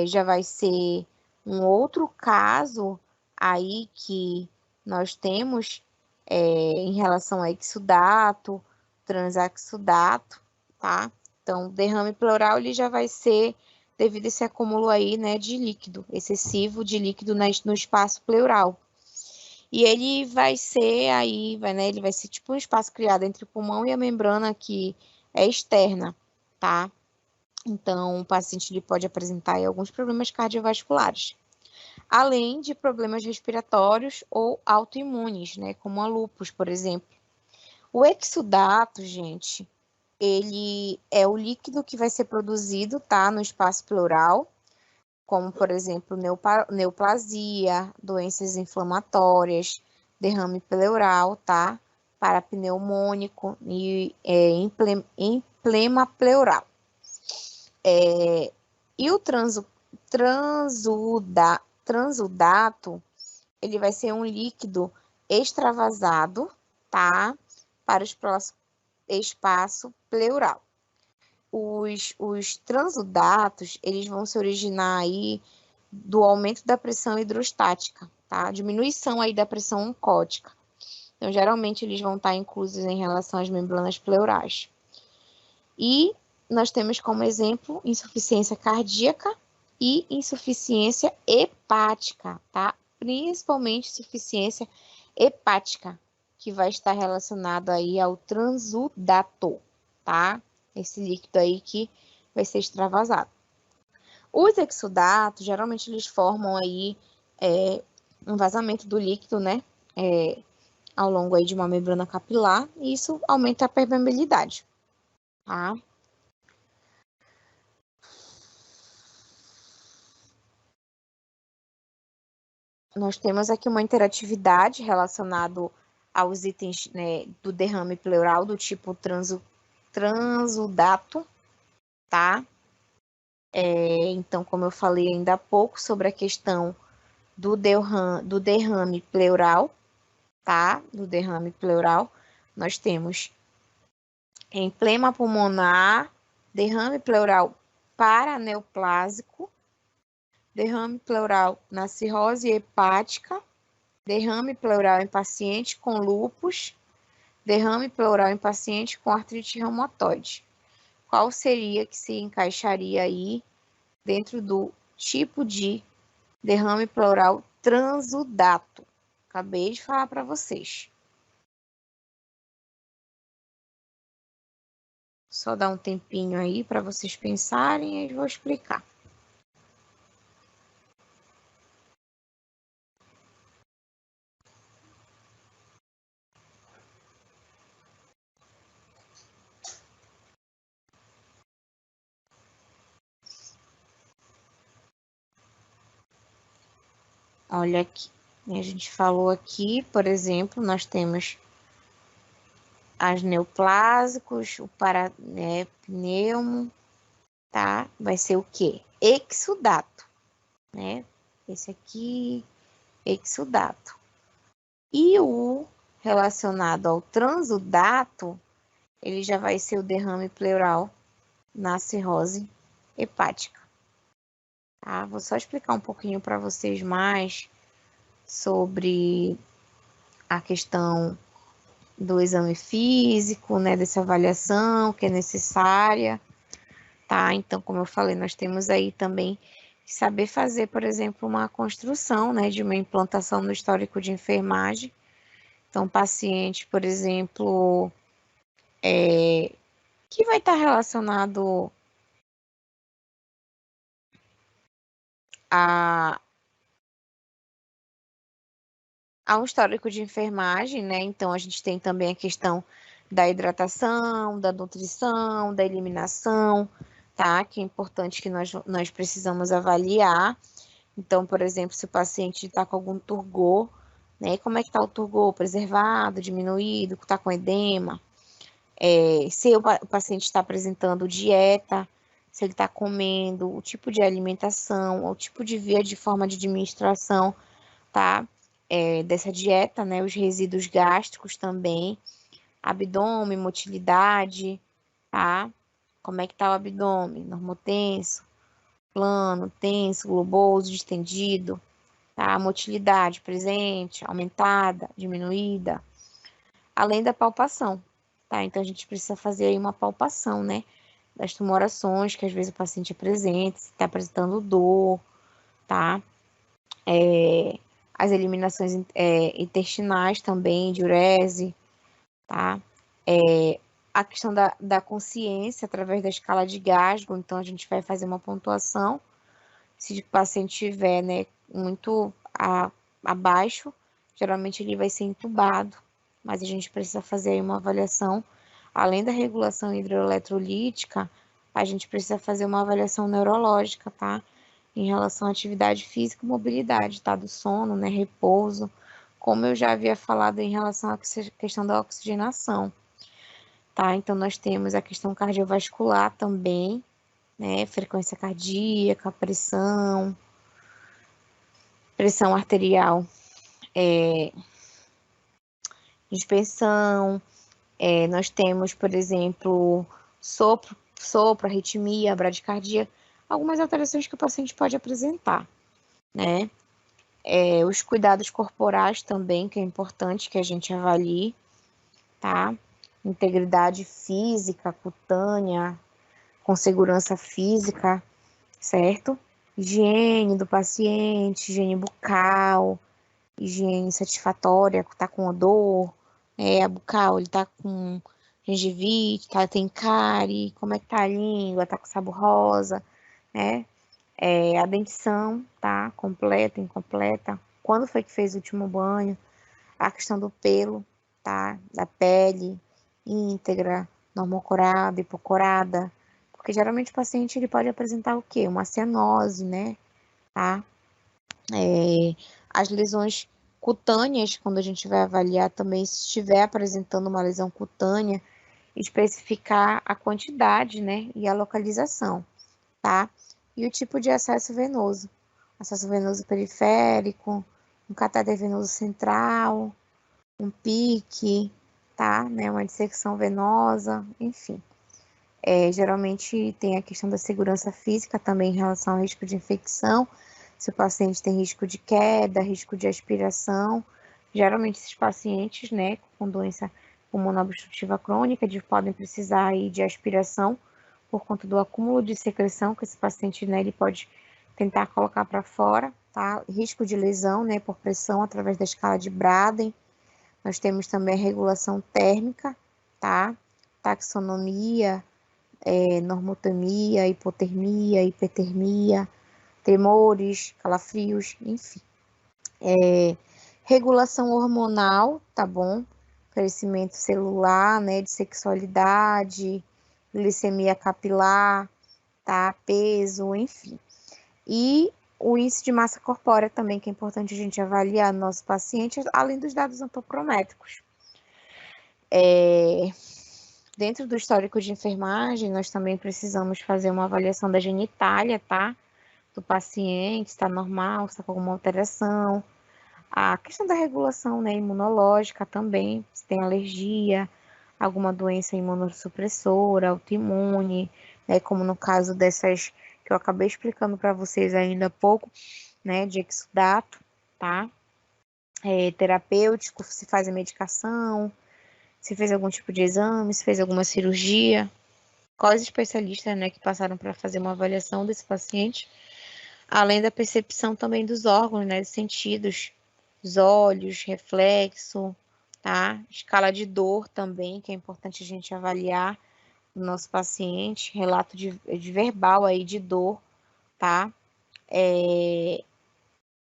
S1: Já vai ser um outro caso aí que nós temos em relação a exudato, transaxudato, tá? Então, derrame pleural, ele já vai ser devido a esse acúmulo aí, né, de líquido, excessivo de líquido no espaço pleural. E ele vai ser aí, né, ele vai ser tipo um espaço criado entre o pulmão e a membrana que é externa, tá? Então, o paciente ele pode apresentar aí alguns problemas cardiovasculares, além de problemas respiratórios ou autoimunes, né, como a lúpus, por exemplo. O exudato, gente, ele é o líquido que vai ser produzido, tá, no espaço pleural, como, por exemplo, neoplasia, doenças inflamatórias, derrame pleural, tá, parapneumônico e emplema pleural. E o transudato, ele vai ser um líquido extravasado, tá, para o espaço pleural. Os transudatos, eles vão se originar aí do aumento da pressão hidrostática, tá? Diminuição aí da pressão oncótica. Então, geralmente, eles vão estar inclusos em relação às membranas pleurais. E nós temos como exemplo insuficiência cardíaca e insuficiência hepática, tá? Principalmente insuficiência hepática, que vai estar relacionado aí ao transudato, tá? Esse líquido aí que vai ser extravasado. Os exudatos, geralmente, eles formam aí um vazamento do líquido, né? Ao longo aí de uma membrana capilar, e isso aumenta a permeabilidade, tá? Nós temos aqui uma interatividade relacionada aos itens, né, do derrame pleural do tipo transudato, tá? Então, como eu falei ainda há pouco sobre a questão do derrame pleural, tá? Do derrame pleural, nós temos emplema pulmonar, derrame pleural paraneoplásico, derrame pleural na cirrose hepática, derrame pleural em paciente com lúpus, derrame pleural em paciente com artrite reumatoide. Qual seria que se encaixaria aí dentro do tipo de derrame pleural transudato? Acabei de falar para vocês. Só dar um tempinho aí para vocês pensarem e eu vou explicar. Olha aqui, a gente falou aqui, por exemplo, nós temos as neoplásicos, o pneumo, tá? Vai ser o quê? Exudato, né? Esse aqui, exudato. E o relacionado ao transudato, ele já vai ser o derrame pleural na cirrose hepática. Tá? Vou só explicar um pouquinho para vocês mais sobre a questão do exame físico, né, dessa avaliação que é necessária, tá? Então, como eu falei, nós temos aí também que saber fazer, por exemplo, uma construção, né, de uma implantação no histórico de enfermagem. Então, paciente, por exemplo, que vai estar relacionado a um histórico de enfermagem, né? Então, a gente tem também a questão da hidratação, da nutrição, da eliminação, tá? Que é importante que nós precisamos avaliar. Então, por exemplo, se o paciente está com algum turgor, né? Como é que está o turgor? Preservado, diminuído, está com edema? Se o paciente está apresentando dieta, se ele está comendo, o tipo de alimentação, o tipo de via de forma de administração, tá? Dessa dieta, né? Os resíduos gástricos também, abdômen, motilidade, tá? Como é que tá o abdômen? Normotenso, plano, tenso, globoso, distendido, tá? Motilidade presente, aumentada, diminuída, além da palpação, tá? Então a gente precisa fazer aí uma palpação, né? Das tumorações que às vezes o paciente apresenta, se está apresentando dor, tá? As eliminações intestinais também, diurese, tá? A questão da consciência através da escala de Glasgow, então a gente vai fazer uma pontuação. Se o paciente estiver, né, muito abaixo, geralmente ele vai ser entubado, mas a gente precisa fazer aí uma avaliação. Além da regulação hidroeletrolítica, a gente precisa fazer uma avaliação neurológica, tá? Em relação à atividade física e mobilidade, tá? Do sono, né? Repouso. Como eu já havia falado em relação à questão da oxigenação, tá? Então, nós temos a questão cardiovascular também, né? Frequência cardíaca, pressão arterial, hipertensão. Nós temos, por exemplo, sopro, arritmia, bradicardia, algumas alterações que o paciente pode apresentar, né? Os cuidados corporais também, que é importante que a gente avalie, tá? Integridade física, cutânea, com segurança física, certo? Higiene do paciente, higiene bucal, higiene satisfatória, tá com odor, a bucal, ele tá com gengivite, tem cárie, como é que tá a língua, tá com sabor rosa, né? A dentição, tá? Completa, incompleta. Quando foi que fez o último banho? A questão do pelo, tá? Da pele íntegra, normocorada, hipocorada. Porque geralmente o paciente ele pode apresentar o quê? Uma cianose, né? Tá? As lesões cutâneas, quando a gente vai avaliar também, se estiver apresentando uma lesão cutânea, especificar a quantidade, né? E a localização, tá? E o tipo de acesso venoso periférico, um catéter venoso central, um pique, tá? Né? Uma dissecção venosa, enfim. Geralmente tem a questão da segurança física também em relação ao risco de infecção, se o paciente tem risco de queda, risco de aspiração. Geralmente esses pacientes, né, com doença pulmonar obstrutiva crônica, podem precisar aí de aspiração por conta do acúmulo de secreção que esse paciente, né, ele pode tentar colocar para fora, tá? Risco de lesão, né, por pressão através da escala de Braden. Nós temos também a regulação térmica, tá? Taxonomia, normotomia, hipotermia, hipertermia, tremores, calafrios, enfim. Regulação hormonal, tá bom? Crescimento celular, né, de sexualidade, glicemia capilar, tá? Peso, enfim. E o índice de massa corpórea também, que é importante a gente avaliar no nosso paciente, além dos dados antropométricos. Dentro do histórico de enfermagem, nós também precisamos fazer uma avaliação da genitália, tá? Do paciente, se está normal, se está com alguma alteração. A questão da regulação, né, imunológica também, se tem alergia, alguma doença imunossupressora, autoimune, né, como no caso dessas que eu acabei explicando para vocês ainda há pouco, né, de exudato, tá? Terapêutico, se faz a medicação, se fez algum tipo de exame, se fez alguma cirurgia. Quais especialistas, né, que passaram para fazer uma avaliação desse paciente, além da percepção também dos órgãos, né, dos sentidos, os olhos, reflexo, tá? Escala de dor também, que é importante a gente avaliar no nosso paciente, relato de verbal aí de dor, tá?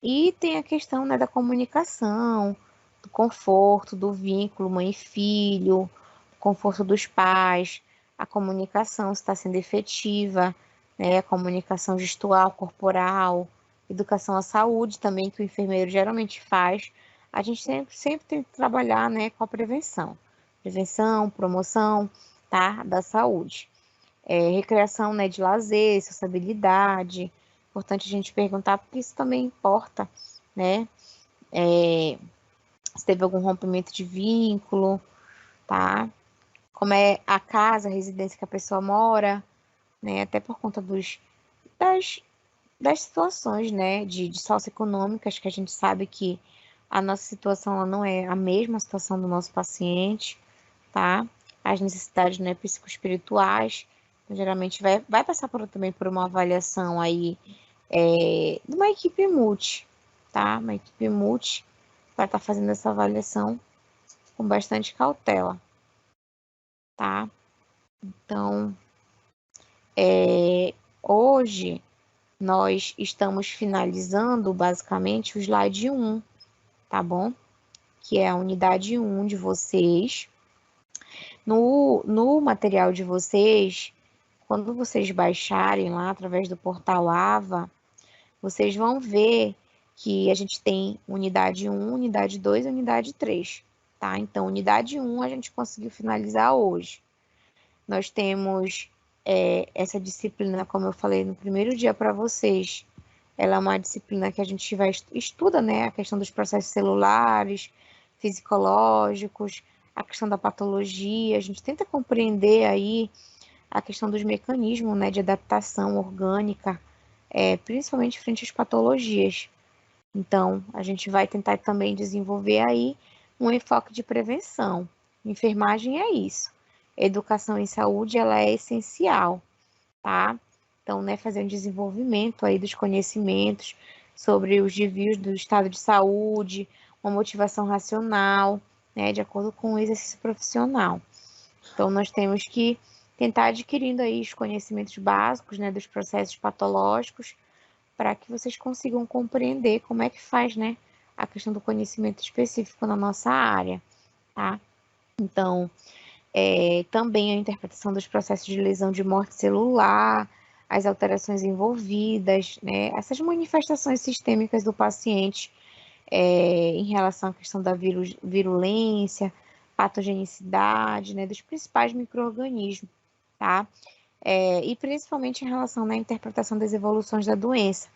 S1: E tem a questão, né, da comunicação, do conforto, do vínculo mãe e filho, do conforto dos pais, a comunicação se está sendo efetiva, né, a comunicação gestual, corporal, educação à saúde também, que o enfermeiro geralmente faz. A gente sempre tem que trabalhar, né, com a prevenção, promoção, tá, da saúde. Recreação, né, de lazer, sociabilidade. Importante a gente perguntar, porque isso também importa, né? Se teve algum rompimento de vínculo, tá? Como é a casa, a residência que a pessoa mora, né? Até por conta das, das situações, né? De socioeconômicas, que a gente sabe que a nossa situação ela não é a mesma situação do nosso paciente, tá? As necessidades, né, psicoespirituais, geralmente vai passar também por uma avaliação aí de uma equipe multi, tá? Uma equipe multi para estar fazendo essa avaliação com bastante cautela, tá? Então, hoje nós estamos finalizando basicamente o slide 1, tá bom? Que é a unidade 1 de vocês. No material de vocês, quando vocês baixarem lá através do portal AVA, vocês vão ver que a gente tem unidade 1, unidade 2 e unidade 3, tá? Então, unidade 1 a gente conseguiu finalizar hoje. Nós temos essa disciplina, como eu falei no primeiro dia para vocês, ela é uma disciplina que a gente estuda, né, a questão dos processos celulares, fisiológicos, a questão da patologia, a gente tenta compreender aí a questão dos mecanismos, né, de adaptação orgânica, principalmente frente às patologias. Então, a gente vai tentar também desenvolver aí um enfoque de prevenção. Enfermagem é isso. Educação em saúde, ela é essencial, tá? Então, né, fazer um desenvolvimento aí dos conhecimentos sobre os desvios do estado de saúde, uma motivação racional, né, de acordo com o exercício profissional. Então, nós temos que tentar adquirindo aí os conhecimentos básicos, né, dos processos patológicos, para que vocês consigam compreender como é que faz, né, a questão do conhecimento específico na nossa área, tá? Então, também a interpretação dos processos de lesão de morte celular, as alterações envolvidas, né, essas manifestações sistêmicas do paciente em relação à questão da virulência, patogenicidade, né, dos principais micro-organismos, tá? E principalmente em relação à interpretação das evoluções da doença,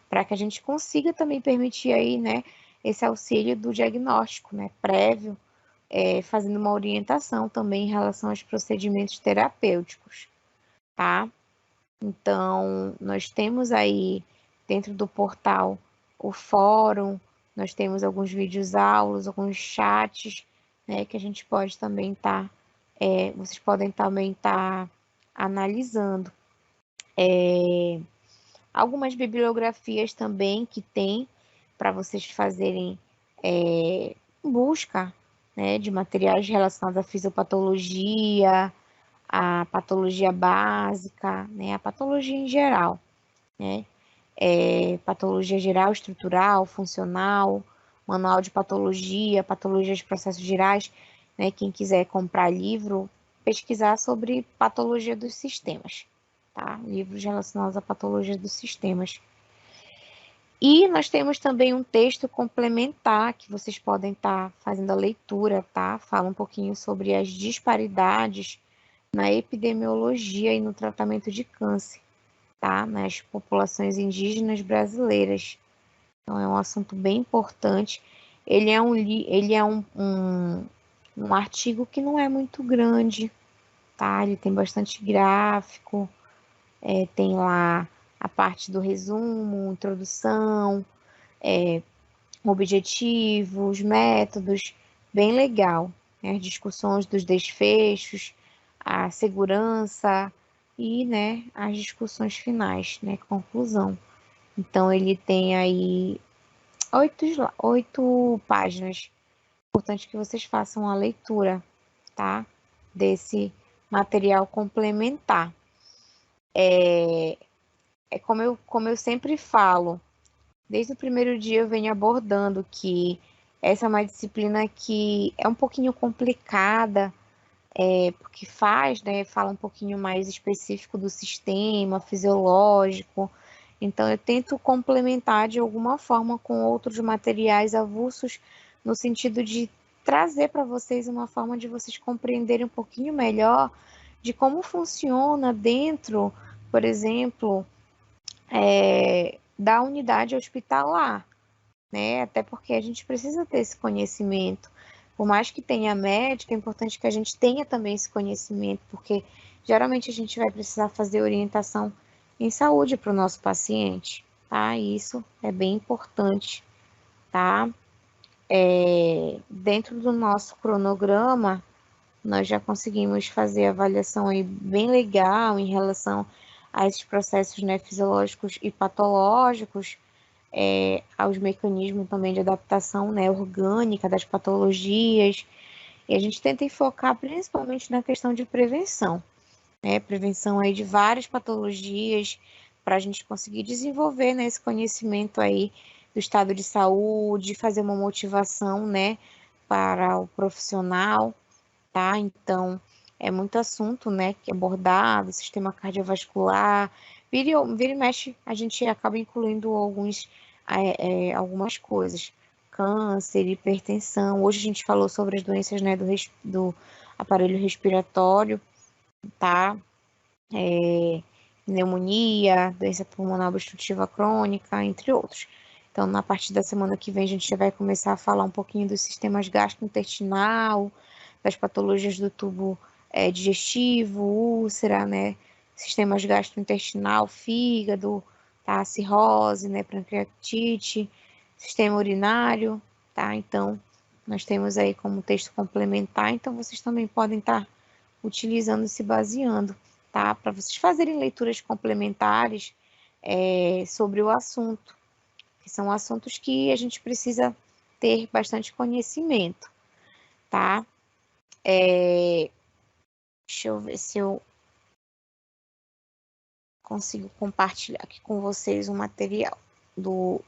S1: para que a gente consiga também permitir aí, né, esse auxílio do diagnóstico, né, prévio, fazendo uma orientação também em relação aos procedimentos terapêuticos, tá? Então, nós temos aí dentro do portal o fórum, nós temos alguns vídeos aulas, alguns chats, né, que a gente pode também vocês podem também estar analisando. Algumas bibliografias também que tem para vocês fazerem busca, né, de materiais relacionados à fisiopatologia, à patologia básica, né, a patologia em geral, né? Patologia geral, estrutural, funcional, manual de patologia, patologias de processos gerais, né? Quem quiser comprar livro, pesquisar sobre patologia dos sistemas, tá? Livros relacionados à patologia dos sistemas. E nós temos também um texto complementar que vocês podem estar fazendo a leitura, tá? Fala um pouquinho sobre as disparidades na epidemiologia e no tratamento de câncer, tá? Nas populações indígenas brasileiras. Então, é um assunto bem importante. Ele é um artigo que não é muito grande, tá? Ele tem bastante gráfico, tem lá a parte do resumo, introdução, objetivos, métodos, bem legal, né? As discussões dos desfechos, a segurança e, né, as discussões finais, né, conclusão. Então, ele tem aí 8 páginas. Importante que vocês façam a leitura, tá? Desse material complementar. Como eu sempre falo, desde o primeiro dia eu venho abordando que essa é uma disciplina que é um pouquinho complicada, porque fala um pouquinho mais específico do sistema fisiológico. Então, eu tento complementar de alguma forma com outros materiais avulsos, no sentido de trazer para vocês uma forma de vocês compreenderem um pouquinho melhor de como funciona dentro, por exemplo, da unidade hospitalar, né? Até porque a gente precisa ter esse conhecimento. Por mais que tenha médico, é importante que a gente tenha também esse conhecimento, porque geralmente a gente vai precisar fazer orientação em saúde para o nosso paciente, tá? Isso é bem importante, tá? Dentro do nosso cronograma, nós já conseguimos fazer avaliação aí bem legal em relação a esses processos, né, fisiológicos e patológicos, aos mecanismos também de adaptação, né, orgânica das patologias, e a gente tenta enfocar principalmente na questão de prevenção, né, prevenção aí de várias patologias, para a gente conseguir desenvolver, né, esse conhecimento aí do estado de saúde, fazer uma motivação, né, para o profissional, tá? Então, é muito assunto, né, que é abordado, sistema cardiovascular, vira e mexe, a gente acaba incluindo algumas coisas, câncer, hipertensão. Hoje a gente falou sobre as doenças, né, do aparelho respiratório, tá? Pneumonia, doença pulmonar obstrutiva crônica, entre outros. Então, na partir da semana que vem, a gente já vai começar a falar um pouquinho dos sistemas gastrointestinal, das patologias do tubo digestivo, úlcera, né? Sistemas gastrointestinal, fígado, tá? Cirrose, né? Pancreatite, sistema urinário, tá? Então, nós temos aí como texto complementar, então vocês também podem estar utilizando e se baseando, tá? Para vocês fazerem leituras complementares sobre o assunto, que são assuntos que a gente precisa ter bastante conhecimento, tá? Deixa eu ver se eu consigo compartilhar aqui com vocês o material do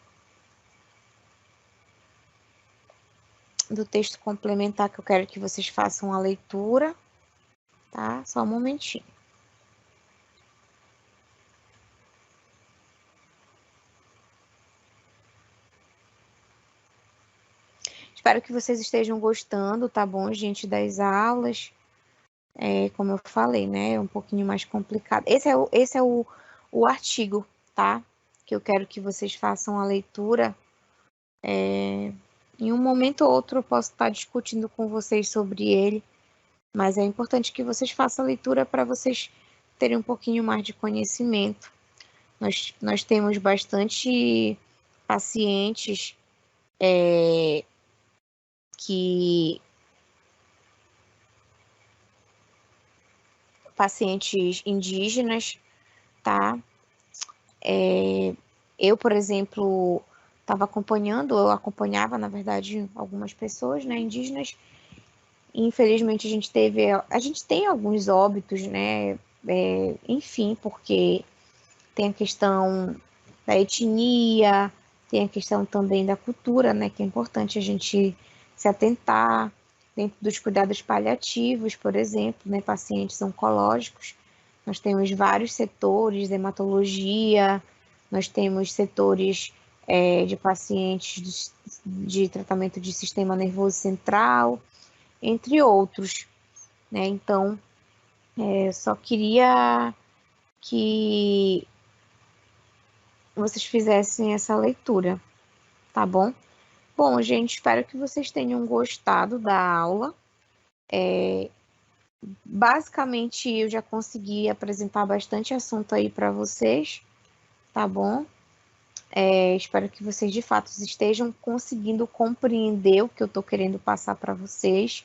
S1: texto complementar que eu quero que vocês façam a leitura, tá? Só um momentinho. Espero que vocês estejam gostando, tá bom, gente, das aulas. Como eu falei, né, é um pouquinho mais complicado. Esse é o artigo, tá? Que eu quero que vocês façam a leitura. Em um momento ou outro eu posso estar discutindo com vocês sobre ele, mas é importante que vocês façam a leitura para vocês terem um pouquinho mais de conhecimento. Nós temos bastante pacientes pacientes indígenas, tá? Eu, por exemplo, eu acompanhava, na verdade, algumas pessoas, né, indígenas. E, infelizmente, a gente tem alguns óbitos, né? Enfim, porque tem a questão da etnia, tem a questão também da cultura, né? Que é importante a gente se atentar dentro dos cuidados paliativos, por exemplo, né? Pacientes oncológicos. Nós temos vários setores, hematologia, nós temos setores de pacientes de tratamento de sistema nervoso central, entre outros, né? Então, eu só queria que vocês fizessem essa leitura, tá bom? Bom, gente, espero que vocês tenham gostado da aula. Basicamente, eu já consegui apresentar bastante assunto aí para vocês, tá bom? Espero que vocês, de fato, estejam conseguindo compreender o que eu estou querendo passar para vocês.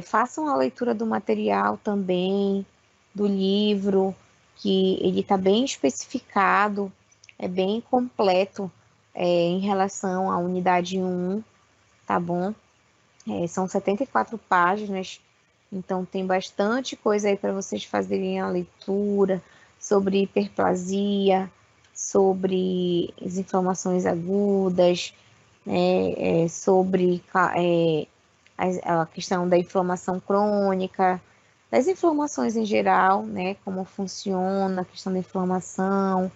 S1: Façam a leitura do material também, do livro, que ele está bem especificado, é bem completo em relação à unidade 1, tá bom? São 74 páginas, então tem bastante coisa aí para vocês fazerem a leitura sobre hiperplasia, sobre as inflamações agudas, sobre a questão da inflamação crônica, das inflamações em geral, né? Como funciona a questão da inflamação,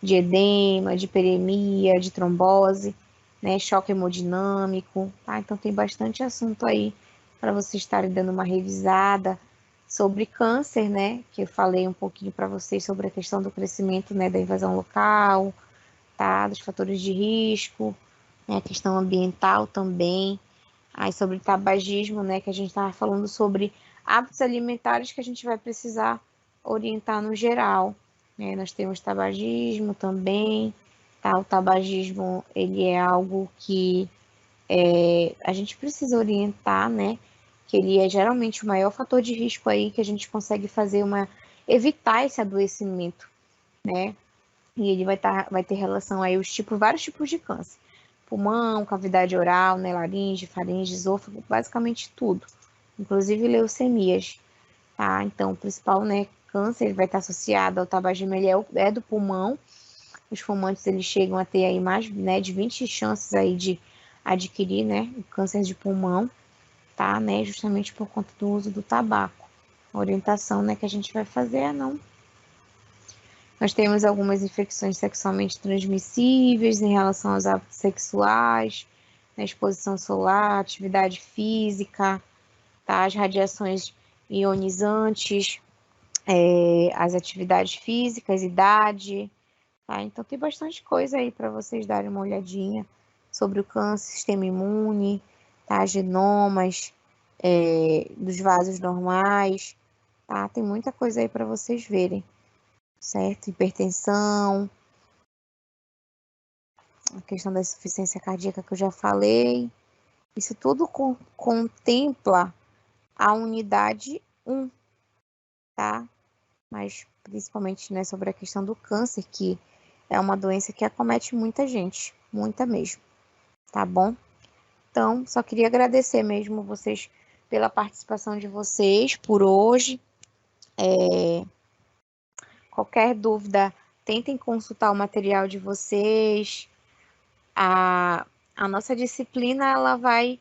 S1: de edema, de hiperemia, de trombose, né? Choque hemodinâmico, tá? Então tem bastante assunto aí para vocês estarem dando uma revisada sobre câncer, né? Que eu falei um pouquinho para vocês sobre a questão do crescimento, né? Da invasão local, tá? Dos fatores de risco, né? A questão ambiental também. Aí sobre tabagismo, né, que a gente estava falando sobre hábitos alimentares que a gente vai precisar orientar no geral, né? Nós temos tabagismo também, tá? O tabagismo, ele é algo que a gente precisa orientar, né? Que ele é geralmente o maior fator de risco aí que a gente consegue evitar esse adoecimento, né? E ele vai ter relação aí vários tipos de câncer. Pulmão, cavidade oral, né, laringe, faringe, esôfago, basicamente tudo. Inclusive leucemias, tá? Então, o principal, né, câncer vai estar associado ao tabagismo, ele é do pulmão. Os fumantes, eles chegam a ter aí mais, né, de 20 chances aí de adquirir, né, o câncer de pulmão, tá? Né, justamente por conta do uso do tabaco. A orientação, né, que a gente vai fazer é não. Nós temos algumas infecções sexualmente transmissíveis em relação aos hábitos sexuais, né, exposição solar, atividade física, tá? As radiações ionizantes, as atividades físicas, idade, tá? Então tem bastante coisa aí para vocês darem uma olhadinha sobre o câncer, sistema imune, tá? Genomas, dos vasos normais, tá? Tem muita coisa aí para vocês verem, certo? Hipertensão, a questão da insuficiência cardíaca que eu já falei. Isso tudo contempla a unidade 1, tá? Mas principalmente, né, sobre a questão do câncer, que é uma doença que acomete muita gente, muita mesmo, tá bom? Então, só queria agradecer mesmo vocês pela participação de vocês por hoje. Qualquer dúvida, tentem consultar o material de vocês. A nossa disciplina, ela vai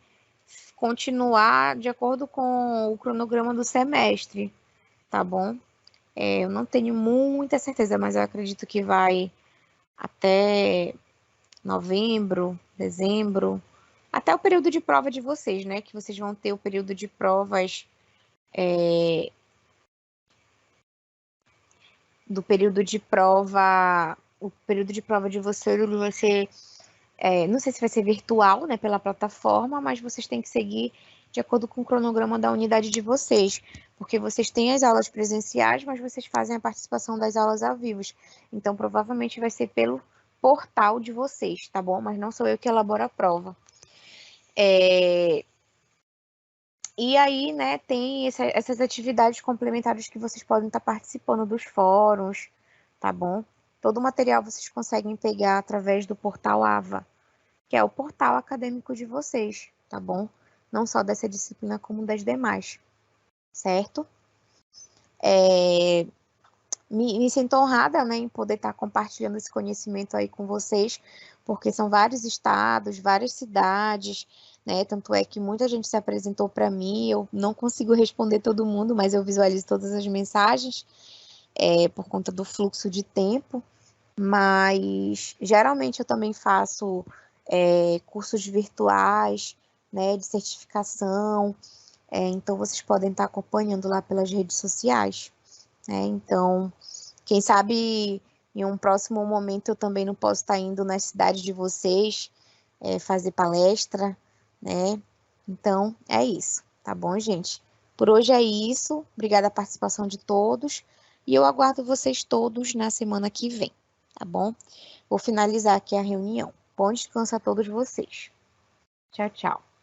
S1: continuar de acordo com o cronograma do semestre, tá bom? Eu não tenho muita certeza, mas eu acredito que vai até novembro, dezembro, até o período de prova de vocês, né? Que vocês vão ter o período de provas do período de prova, o período de prova de vocês vai ser, não sei se vai ser virtual, né, pela plataforma, mas vocês têm que seguir de acordo com o cronograma da unidade de vocês, porque vocês têm as aulas presenciais, mas vocês fazem a participação das aulas ao vivo. Então, provavelmente vai ser pelo portal de vocês, tá bom? Mas não sou eu que elaboro a prova. E aí, né, tem essas atividades complementares que vocês podem estar participando dos fóruns, tá bom? Todo o material vocês conseguem pegar através do portal AVA, que é o portal acadêmico de vocês, tá bom? Não só dessa disciplina, como das demais, certo? Me sinto honrada, né, em poder estar compartilhando esse conhecimento aí com vocês, porque são vários estados, várias cidades, né, tanto é que muita gente se apresentou para mim, eu não consigo responder todo mundo, mas eu visualizo todas as mensagens, por conta do fluxo de tempo, mas geralmente eu também faço cursos virtuais, né, de certificação, então vocês podem estar acompanhando lá pelas redes sociais, né, então quem sabe em um próximo momento eu também não posso estar indo na cidade de vocês fazer palestra, né? Então é isso, tá bom, gente? Por hoje é isso. Obrigada a participação de todos e eu aguardo vocês todos na semana que vem, tá bom? Vou finalizar aqui a reunião. Bom descanso a todos vocês. Tchau, tchau.